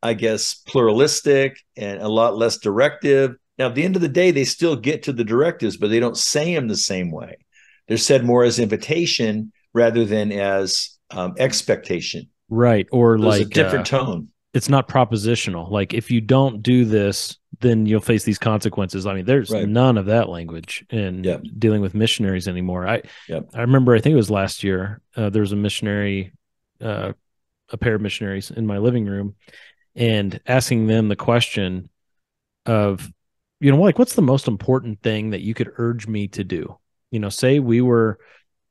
I guess, pluralistic and a lot less directive. Now, at the end of the day, they still get to the directives, but they don't say them the same way. They're said more as invitation rather than as expectation. Right. Or There's like a different tone. It's not propositional. Like, if you don't do this, then you'll face these consequences. I mean, there's none of that language in dealing with missionaries anymore. I remember, I think it was last year, there was a missionary, a pair of missionaries in my living room, and asking them the question of, like, what's the most important thing that you could urge me to do? Say we were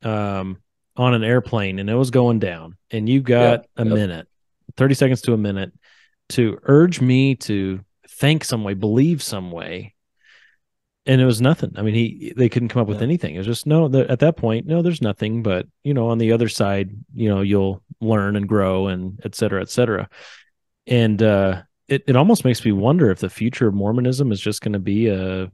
on an airplane and it was going down, and you've got a minute, 30 seconds to a minute to urge me to think some way, believe some way. And it was nothing. I mean, they couldn't come up with anything. It was just, at that point, no, there's nothing, but, on the other side, you'll learn and grow, and et cetera, et cetera. And it almost makes me wonder if the future of Mormonism is just going to be a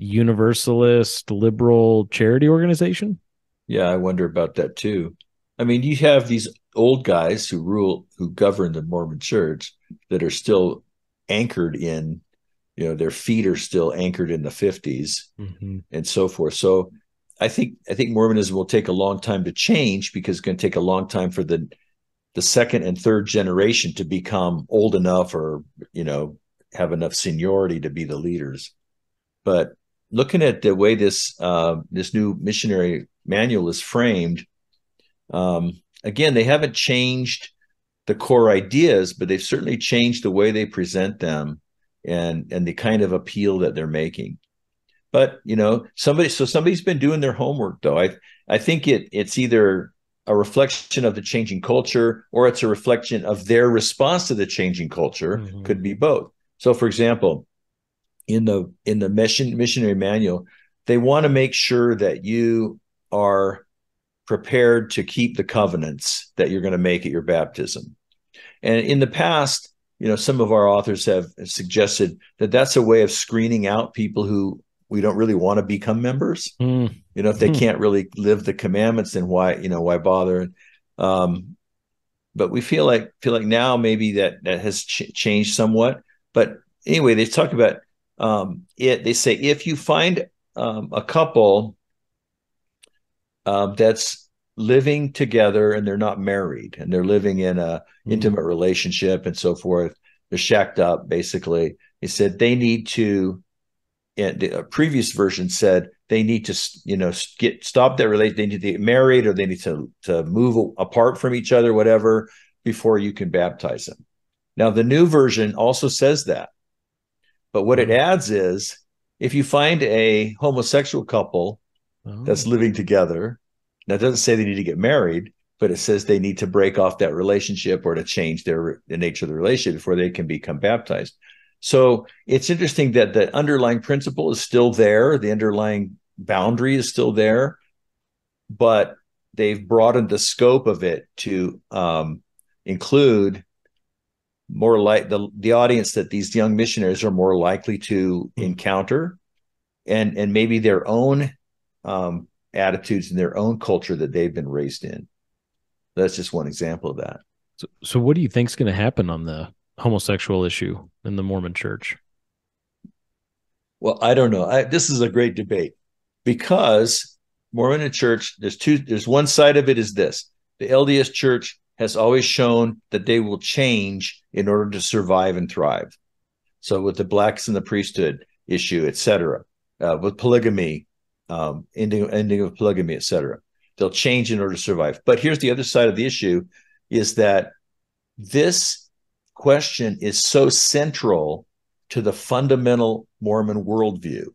universalist, liberal charity organization. Yeah, I wonder about that too. I mean, you have these old guys who govern the Mormon church that are still anchored in, their feet are still anchored in the 50s and so forth. So I think Mormonism will take a long time to change, because it's going to take a long time for the second and third generation to become old enough or, have enough seniority to be the leaders. But looking at the way this new missionary manual is framed, again, they haven't changed the core ideas, but they've certainly changed the way they present them and the kind of appeal that they're making. But somebody's been doing their homework, though. I think it's either a reflection of the changing culture, or it's a reflection of their response to the changing culture. Could be both. So, for example, in the missionary manual, they want to make sure that you are prepared to keep the covenants that you're going to make at your baptism. And in the past, some of our authors have suggested that that's a way of screening out people who we don't really want to become members. If they can't really live the commandments, then why bother? But we feel like now maybe that has changed somewhat. But anyway, they talk about it. They say, if you find a couple that's living together and they're not married, and they're living in a intimate relationship and so forth, they're shacked up, basically. He said they need to, and the previous version said they need to, stop that relationship. They need to get married, or they need to move apart from each other, whatever, before you can baptize them. Now, the new version also says that. But what it adds is, if you find a homosexual couple that's living together, now it doesn't say they need to get married, but it says they need to break off that relationship or to change the nature of the relationship before they can become baptized. So it's interesting that the underlying principle is still there. The underlying boundary is still there, but they've broadened the scope of it to include more like the audience that these young missionaries are more likely to encounter, and maybe their own attitudes and their own culture that they've been raised in. That's just one example of that. So what do you think is going to happen on the homosexual issue in the Mormon church? Well, I don't know. This is a great debate, because Mormon church, there's one side of it is this: the LDS church has always shown that they will change in order to survive and thrive. So with the blacks in the priesthood issue, et cetera, with polygamy, ending of polygamy, et cetera, they'll change in order to survive. But here's the other side of the issue, is that this question is so central to the fundamental Mormon worldview,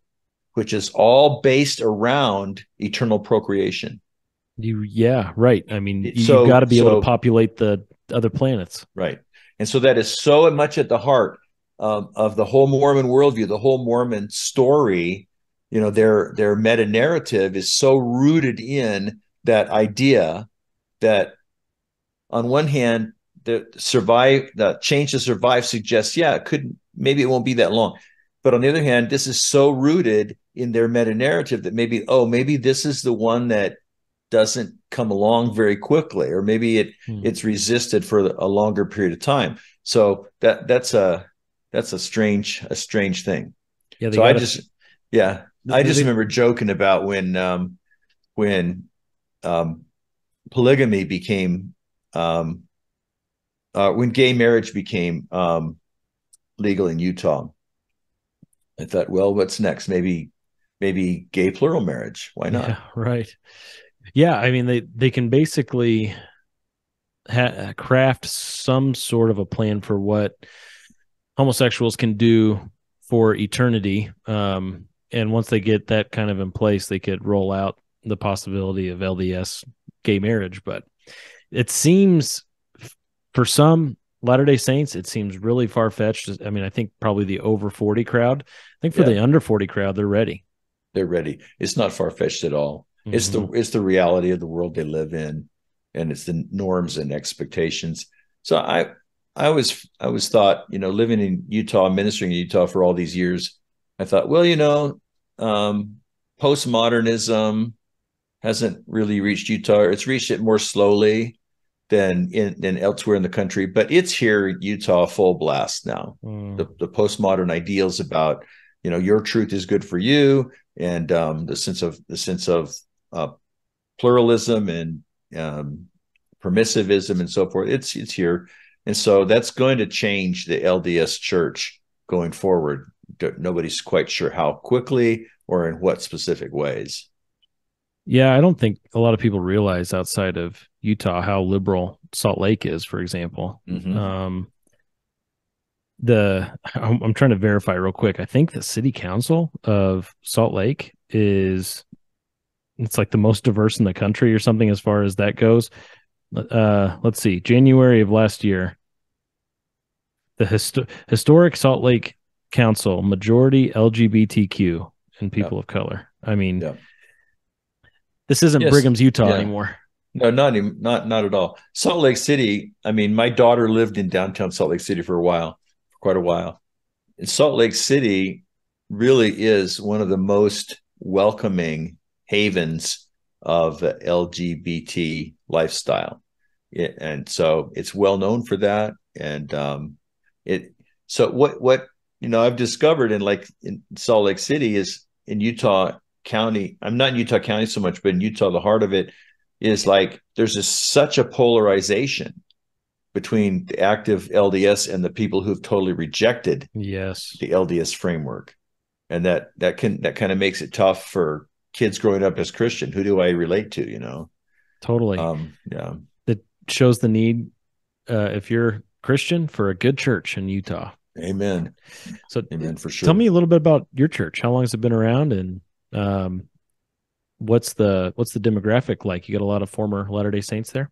which is all based around eternal procreation. Yeah, right. I mean, you've got to be able to populate the other planets. Right. And so that is so much at the heart of the whole Mormon worldview, the whole Mormon story. You know, their meta narrative is so rooted in that idea that, on one hand, the change to survive suggests, yeah, maybe it won't be that long. But on the other hand, this is so rooted in their meta narrative that maybe this is the one that doesn't come along very quickly, or maybe it's resisted for a longer period of time. So that's a strange thing. Yeah. So I just remember joking about when polygamy became when gay marriage became legal in Utah. I thought, well, what's next? Maybe gay plural marriage. Why not? Yeah, right. Yeah, I mean, they can basically craft some sort of a plan for what homosexuals can do for eternity. And once they get that kind of in place, they could roll out the possibility of LDS gay marriage. But it seems, for some Latter-day Saints, it seems really far-fetched. I mean, I think probably the over 40 crowd. I think for the under 40 crowd, they're ready. They're ready. It's not far-fetched at all. Mm-hmm. It's the reality of the world they live in, and it's the norms and expectations. So I always thought, you know, living in Utah, ministering in Utah for all these years, I thought, well, you know, postmodernism hasn't really reached Utah. It's reached it more slowly than elsewhere in the country, but it's here in Utah full blast now. The postmodern ideals about, you know, your truth is good for you, and the sense of pluralism and permissivism and so forth. It's here, and so that's going to change the LDS Church going forward. Nobody's quite sure how quickly or in what specific ways. Yeah, I don't think a lot of people realize outside of Utah how liberal Salt Lake is, for example. Mm-hmm. I'm trying to verify real quick. I think the city council of Salt Lake it's like the most diverse in the country or something as far as that goes. Let's see, January of last year, the historic Salt Lake Council, majority LGBTQ and people of color. I mean, this isn't Brigham's Utah anymore. No, not at all. Salt Lake City. I mean, my daughter lived in downtown Salt Lake City for quite a while. And Salt Lake City really is one of the most welcoming havens of the LGBT lifestyle. And so it's well known for that. And so what you know, I've discovered in Salt Lake City is in Utah County. I'm not in Utah County so much, but in Utah, the heart of it is like there's such a polarization between the active LDS and the people who've totally rejected the LDS framework, and that kind of makes it tough for kids growing up as Christian. Who do I relate to? You know, totally. It shows the need if you're Christian for a good church in Utah. Amen. So, amen for sure. Tell me a little bit about your church. How long has it been around, and what's the demographic like? You got a lot of former Latter-day Saints there?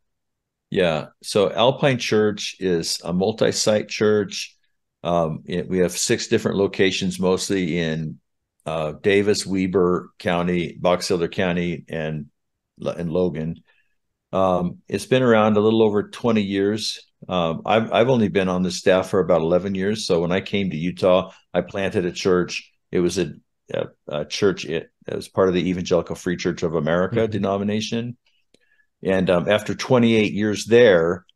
Yeah. So Alpine Church is a multi-site church. We have 6 different locations, mostly in Davis, Weber County, Box Elder County, and Logan. It's been around a little over 20 years. I've only been on the staff for about 11 years. So when I came to Utah, I planted a church. It was a church. It was part of the Evangelical Free Church of America denomination. And after 28 years there,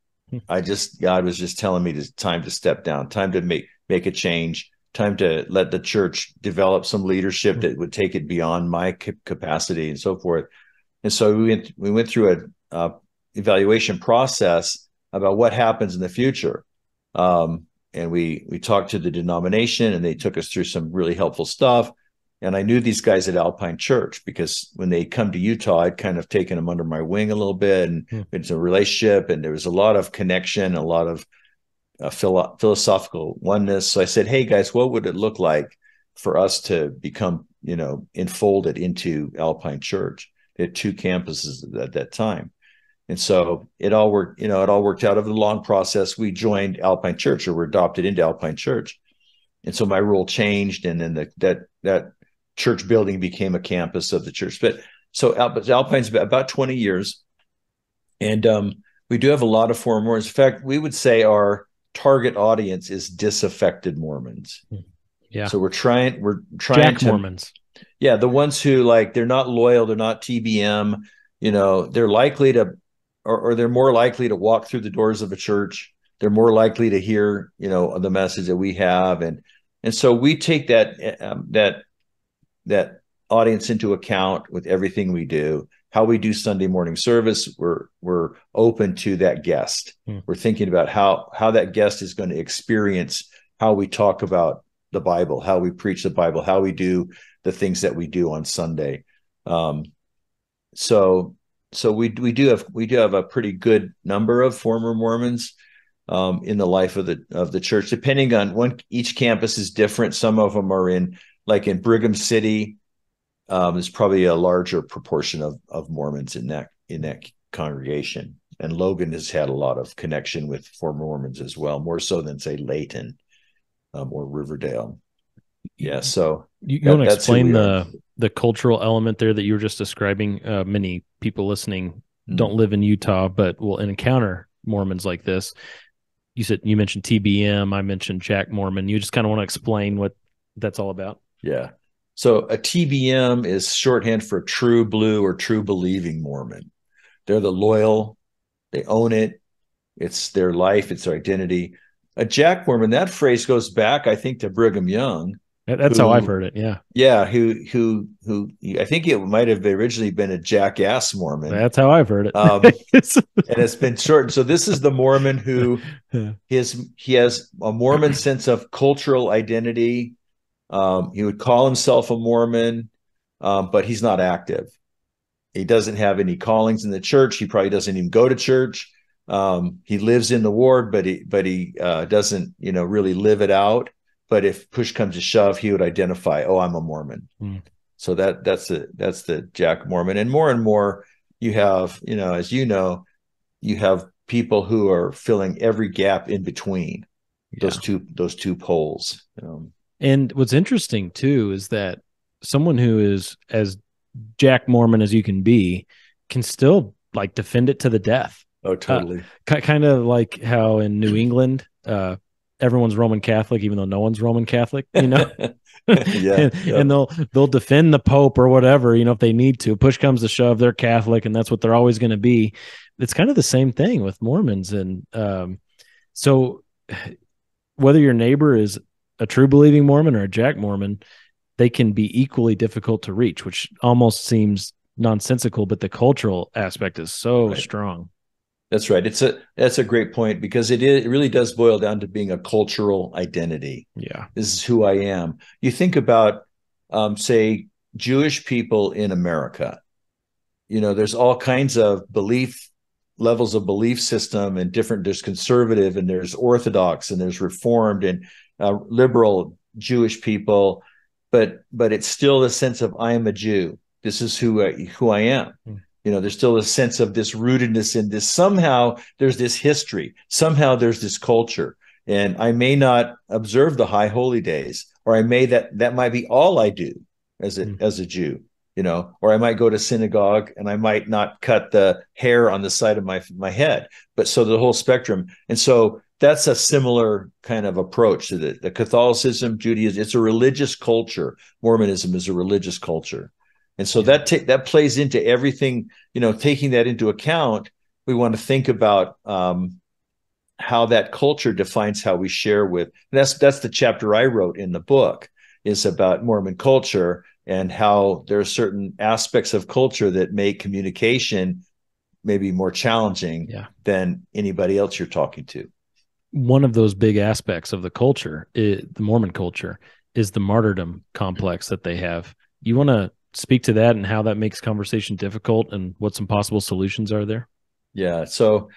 God was just telling me it's time to step down, time to make a change, time to let the church develop some leadership that would take it beyond my capacity and so forth. And so we went through a evaluation process about what happens in the future. And we talked to the denomination, and they took us through some really helpful stuff. And I knew these guys at Alpine Church because when they come to Utah, I'd kind of taken them under my wing a little bit, and it's a relationship, and there was a lot of connection, a lot of philosophical oneness. So I said, hey guys, what would it look like for us to become, you know, enfolded into Alpine Church? They had 2 campuses at that time. And so it all worked, it all worked out over the long process. We joined Alpine Church, or were adopted into Alpine Church. And so my role changed, and then that church building became a campus of the church. But so Alpine's about 20 years. And we do have a lot of former Mormons. In fact, we would say our target audience is disaffected Mormons. Yeah. So we're trying Jack to Mormons. Yeah, the ones who, like, they're not loyal, they're not TBM, they're likely to, or they're more likely to walk through the doors of a church. They're more likely to hear, the message that we have, and so we take that audience into account with everything we do. How we do Sunday morning service, we're open to that guest. We're thinking about how that guest is going to experience how we talk about the Bible, how we preach the Bible, how we do the things that we do on Sunday. So we do have a pretty good number of former Mormons in the life of the church, depending on each campus is different. Some of them are in Brigham City. There's probably a larger proportion of Mormons in that congregation. And Logan has had a lot of connection with former Mormons as well, more so than, say, Layton or Riverdale. Yeah. So you want to explain the cultural element there that you were just describing? Many people listening don't live in Utah, but will encounter Mormons like this. You mentioned TBM. I mentioned Jack Mormon. You just kind of want to explain what that's all about? Yeah. So a TBM is shorthand for true blue or true believing Mormon. They're the loyal. They own it. It's their life. It's their identity. A Jack Mormon, that phrase goes back, I think, to Brigham Young. That's how I've heard it. Yeah. Yeah. Who I think it might have originally been a jackass Mormon. That's how I've heard it. And it's been shortened. So this is the Mormon who he has a Mormon sense of cultural identity. He would call himself a Mormon, but he's not active. He doesn't have any callings in the church. He probably doesn't even go to church. He lives in the ward, but he doesn't, really live it out. But if push comes to shove, he would identify, oh, I'm a Mormon. So that's the Jack Mormon. And more you have, as you have people who are filling every gap in between those two poles. And what's interesting too is that someone who is as Jack Mormon as you can be can still defend it to the death. Oh, totally. Kind of like how in New England, everyone's Roman Catholic, even though no one's Roman Catholic, And they'll defend the Pope or whatever, if they need to. Push comes to shove, they're Catholic, and that's what they're always going to be. It's kind of the same thing with Mormons. And so whether your neighbor is a true believing Mormon or a Jack Mormon, they can be equally difficult to reach, which almost seems nonsensical, but the cultural aspect is so strong. That's right. That's a great point, because it really does boil down to being a cultural identity. Yeah. This is who I am. You think about, say, Jewish people in America. There's all kinds of levels of belief system, and there's conservative, and there's Orthodox, and there's Reformed, and liberal Jewish people, but it's still a sense of I am a Jew. This is who I am. There's still a sense of this rootedness in this. Somehow there's this history. Somehow there's this culture. And I may not observe the high holy days, or I may that might be all I do as a Jew. Or I might go to synagogue and I might not cut the hair on the side of my head. But so the whole spectrum. And so that's a similar kind of approach to the Catholicism, Judaism. It's a religious culture. Mormonism is a religious culture. And so that plays into everything, taking that into account. We want to think about how that culture defines how we share with. That's the chapter I wrote in the book, is about Mormon culture and how there are certain aspects of culture that make communication maybe more challenging than anybody else you're talking to. One of those big aspects of the culture, the Mormon culture, is the martyrdom complex that they have. You want to speak to that and how that makes conversation difficult and what some possible solutions are there? Yeah. So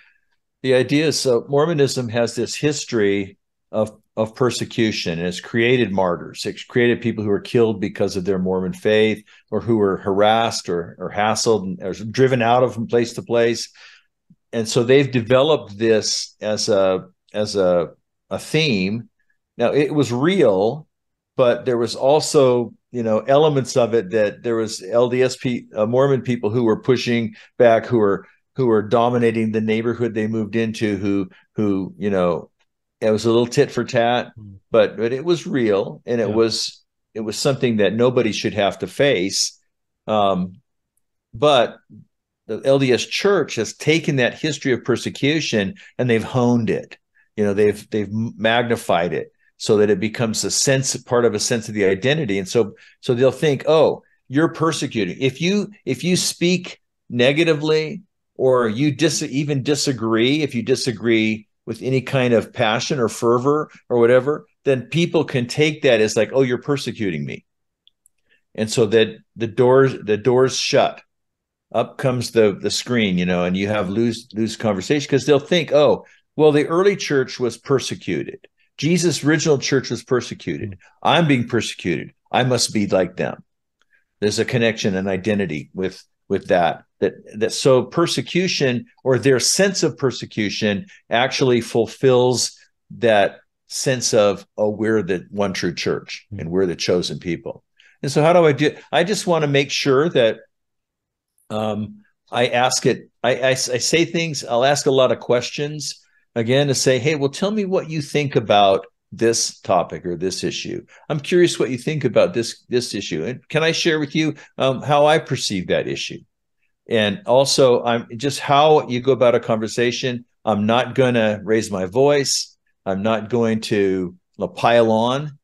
the idea is, Mormonism has this history of persecution, and it's created martyrs. It's created people who were killed because of their Mormon faith, or who were harassed or hassled or driven out of from place to place. so they've developed this as a theme. Now, it was real, but there was also, elements of it that there was Mormon people who were pushing back, who were dominating the neighborhood they moved into, who it was a little tit for tat, but it was real, and it was something that nobody should have to face. But the LDS Church has taken that history of persecution and they've honed it. They've magnified it so that it becomes part of a sense of the identity. And so they'll think, oh, you're persecuting. If you speak negatively, or you even disagree, if you disagree with any kind of passion or fervor or whatever, then people can take that as like, oh, you're persecuting me. And so that the doors shut. Up comes the screen, and you have loose conversation, because they'll think, oh, well, the early church was persecuted. Jesus' original church was persecuted. I'm being persecuted. I must be like them. There's a connection and identity with that so persecution, or their sense of persecution, actually fulfills that sense of, oh, we're the one true church and we're the chosen people. And so how do I do it? I just want to make sure that I ask it. I say things. I'll ask a lot of questions again to say, hey, well, tell me what you think about this topic or this issue. I'm curious what you think about this issue, and can I share with you how I perceive that issue? And also, I'm just how you go about a conversation. I'm not going to raise my voice. I'm not going to pile on.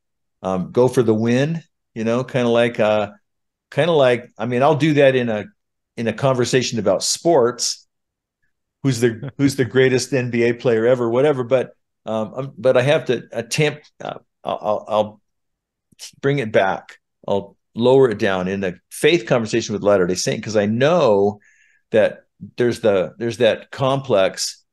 Go for the win. Kind of like. I mean, I'll do that in a conversation about sports, who's the greatest NBA player ever, whatever. But I have to attempt. I'll bring it back. I'll lower it down in a faith conversation with Latter-day Saint, because I know that there's that complex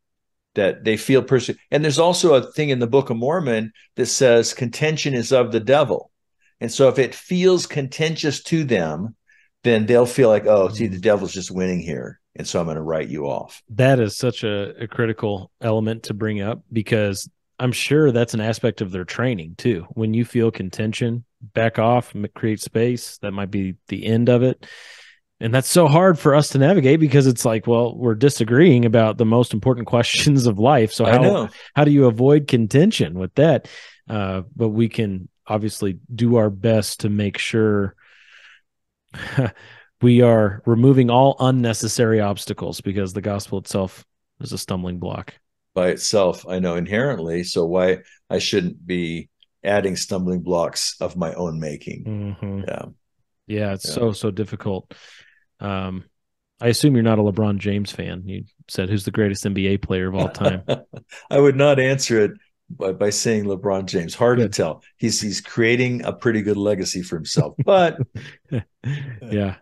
that they feel and there's also a thing in the Book of Mormon that says contention is of the devil, and so if it feels contentious to them, then they'll feel like, oh, see, the devil's just winning here, and so I'm going to write you off. That is such a critical element to bring up, because I'm sure that's an aspect of their training too. When you feel contention, back off, create space. That might be the end of it. And that's so hard for us to navigate, because it's like, well, we're disagreeing about the most important questions of life. So how do you avoid contention with that? But we can obviously do our best to make sure we are removing all unnecessary obstacles, because the gospel itself is a stumbling block by itself. I know inherently. So why I shouldn't be adding stumbling blocks of my own making. Mm-hmm. Yeah. It's so difficult. I assume you're not a LeBron James fan. You said, who's the greatest NBA player of all time? I would not answer it by saying LeBron James. Hard to tell. He's creating a pretty good legacy for himself, but yeah.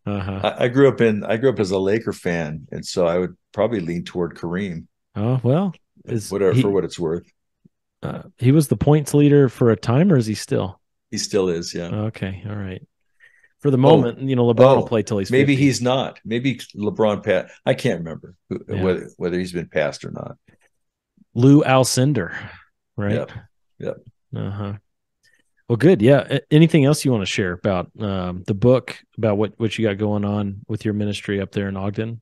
I grew up as a Laker fan, and so I would probably lean toward Kareem. Oh, well, for what it's worth. He was the points leader for a time, or is he still? He still is, yeah. Okay, all right. For the moment, LeBron will play till he's 50. Maybe he's not. Maybe LeBron passed. I can't remember whether he's been passed or not. Lou Alcindor, right? Yep. Well, good. Yeah. Anything else you want to share about the book, about what you got going on with your ministry up there in Ogden?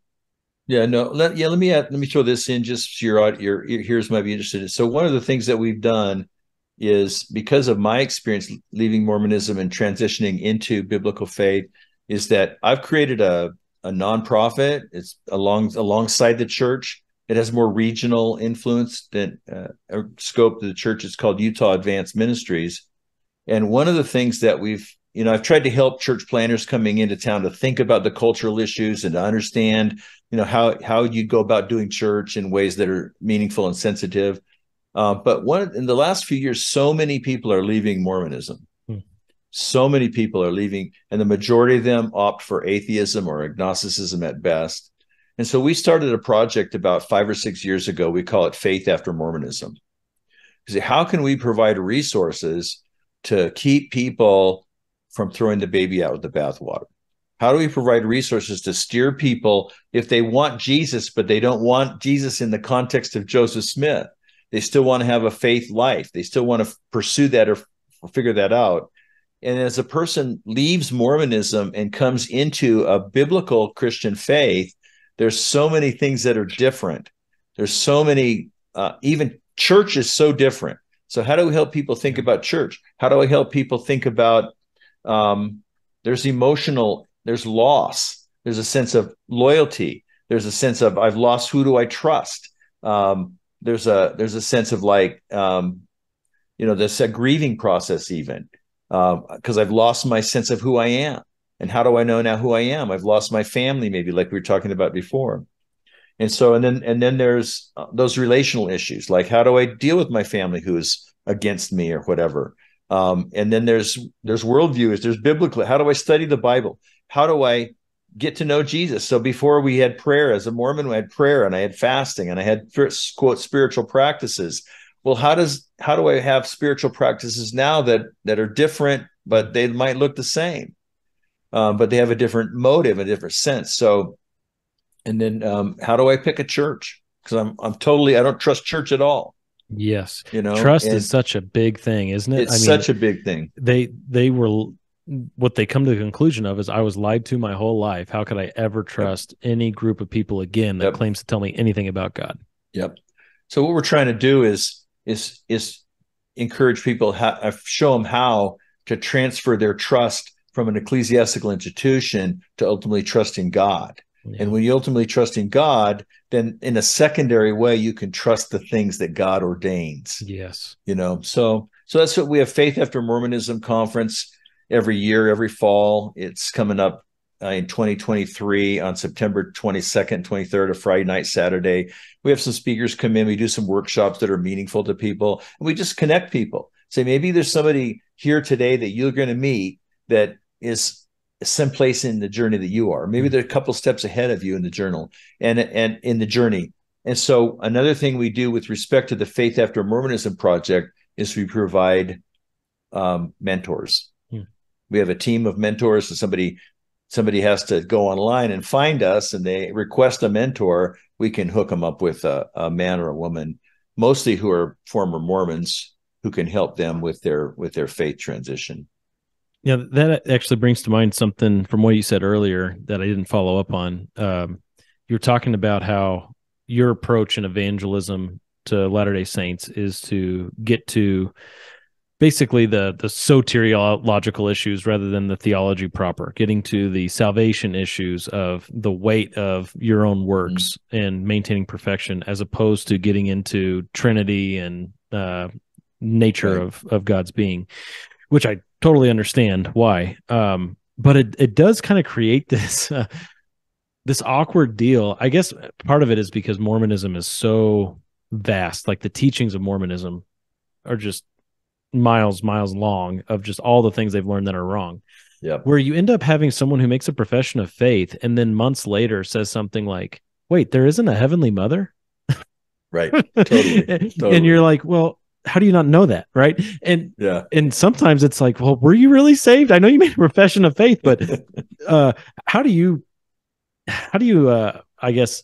Yeah, no. Let me throw this in, just so your ears might be interested. So one of the things that we've done is, because of my experience leaving Mormonism and transitioning into biblical faith, is that I've created a nonprofit. It's alongside the church. It has more regional influence than scope of the church. It's called Utah Advanced Ministries. And one of the things that I've tried to help church planners coming into town to think about the cultural issues and to understand, how you go about doing church in ways that are meaningful and sensitive. But in the last few years, so many people are leaving Mormonism. So many people are leaving, and the majority of them opt for atheism or agnosticism at best. And so we started a project about 5 or 6 years ago. We call it Faith After Mormonism. How can we provide resources to keep people from throwing the baby out with the bathwater? How do we provide resources to steer people if they want Jesus, but they don't want Jesus in the context of Joseph Smith? They still want to have a faith life. They still want to pursue that or figure that out. And as a person leaves Mormonism and comes into a biblical Christian faith, there's so many things that are different. There's so many, even church is so different. So how do we help people think about church? How do I help people think about, there's emotional, there's loss. There's a sense of loyalty. There's a sense of, I've lost, who do I trust? There's a sense of like, this a grieving process even, because I've lost my sense of who I am. And how do I know now who I am? I've lost my family, maybe, like we were talking about before. And so, and then there's those relational issues, like how do I deal with my family who's against me or whatever? And then there's worldviews, there's biblical, how do I study the Bible? How do I get to know Jesus? So before we had prayer, as a Mormon, we had prayer and I had fasting and I had, quote, spiritual practices. Well, how do I have spiritual practices now that are different, but they might look the same, but they have a different motive, a different sense. So, and then how do I pick a church? Because I don't trust church at all. Yes, trust is such a big thing, isn't it? It's such a big thing. They were, what they come to the conclusion of is, I was lied to my whole life. How could I ever trust any group of people again that claims to tell me anything about God? Yep. So what we're trying to do is encourage people, show them how to transfer their trust from an ecclesiastical institution to ultimately trusting God. Yeah. And when you ultimately trust in God, then in a secondary way, you can trust the things that God ordains. Yes. So that's what we have. Faith After Mormonism conference every year, every fall. It's coming up in 2023 on September 22nd, 23rd, a Friday night, Saturday. We have some speakers come in. We do some workshops that are meaningful to people. And we just connect people. Say, maybe there's somebody here today that you're going to meet that is someplace in the journey that you are. Maybe they're a couple steps ahead of you in the journal and in the journey. And so another thing we do with respect to the Faith After Mormonism project is we provide mentors. We have a team of mentors. So somebody has to go online and find us and they request a mentor. We can hook them up with a man or a woman, mostly who are former Mormons, who can help them with their faith transition. Yeah, that actually brings to mind something from what you said earlier that I didn't follow up on. You were talking about how your approach in evangelism to Latter-day Saints is to get to basically the soteriological issues rather than the theology proper, getting to the salvation issues of the weight of your own works and maintaining perfection, as opposed to getting into Trinity and nature of God's being, which I totally understand why. But it does kind of create this this awkward deal. I guess part of it is because Mormonism is so vast. Like the teachings of Mormonism are just miles long of just all the things they've learned that are wrong. Yeah. Where you end up having someone who makes a profession of faith and then months later says something like, wait, there isn't a heavenly mother? Right. Totally. And you're like, well, how do you not know that? Right. And sometimes it's like, well, were you really saved? I know you made a profession of faith, but how do you I guess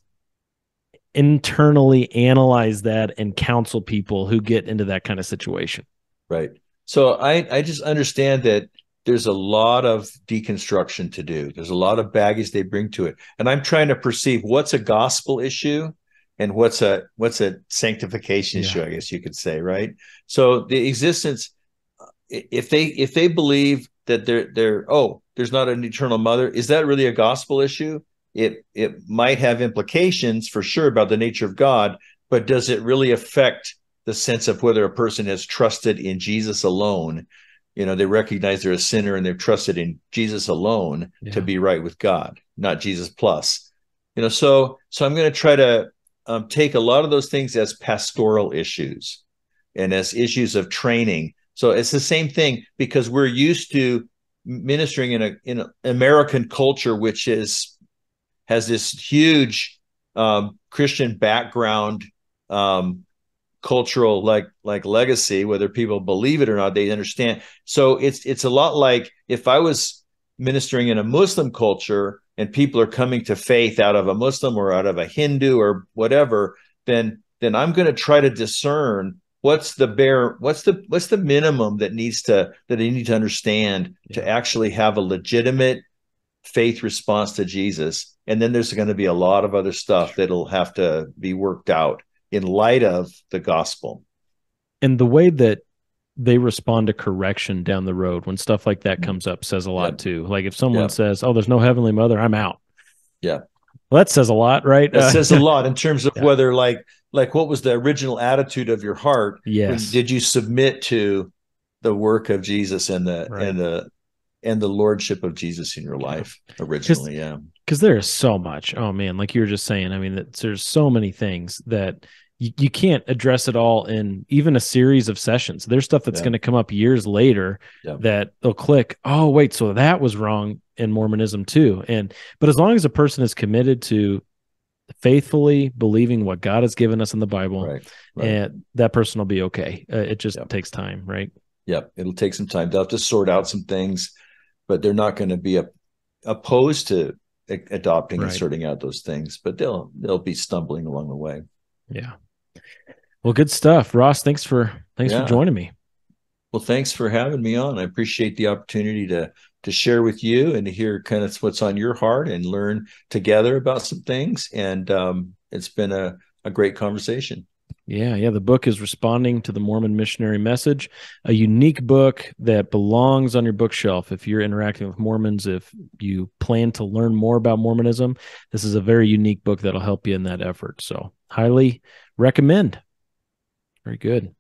internally analyze that and counsel people who get into that kind of situation? Right. So I just understand that there's a lot of deconstruction to do. There's a lot of baggage they bring to it. And I'm trying to perceive what's a gospel issue and what's a sanctification issue, I guess you could say, right? So the existence, if they believe that there's not an eternal mother, is that really a gospel issue? It might have implications for sure about the nature of God, but does it really affect the sense of whether a person has trusted in Jesus alone? They recognize they're a sinner and they've trusted in Jesus alone to be right with God, not Jesus plus. So I'm going to try to take a lot of those things as pastoral issues and as issues of training. So it's the same thing, because we're used to ministering in an American culture, which has this huge Christian background, cultural like legacy, whether people believe it or not, they understand. So it's a lot like if I was ministering in a Muslim culture and people are coming to faith out of a Muslim or out of a Hindu or whatever, then I'm going to try to discern what's the minimum that they need to understand to actually have a legitimate faith response to Jesus. And then there's going to be a lot of other stuff that'll have to be worked out in light of the gospel. And the way that they respond to correction down the road when stuff like that comes up says a lot too. Like if someone says, "Oh, there's no heavenly mother," I'm out. Yeah. Well, that says a lot, right? That says a lot in terms of whether like what was the original attitude of your heart? Yes. Did you submit to the work of Jesus and the lordship of Jesus in your life originally? Because there is so much. Oh man, like you were just saying. I mean, there's so many things that you can't address it all in even a series of sessions. There's stuff that's going to come up years later that they'll click. Oh, wait, so that was wrong in Mormonism too. But as long as a person is committed to faithfully believing what God has given us in the Bible, and that person will be okay. It just takes time, right? Yep, it'll take some time. They'll have to sort out some things, but they're not going to be opposed to adopting and sorting out those things. But they'll be stumbling along the way. Yeah. Well, good stuff, Ross. Thanks for joining me. Well, thanks for having me on. I appreciate the opportunity to share with you and to hear kind of what's on your heart and learn together about some things. And it's been a great conversation. Yeah. The book is Responding to the Mormon Missionary Message, a unique book that belongs on your bookshelf. If you're interacting with Mormons, if you plan to learn more about Mormonism, this is a very unique book that'll help you in that effort. So highly recommend. Very good.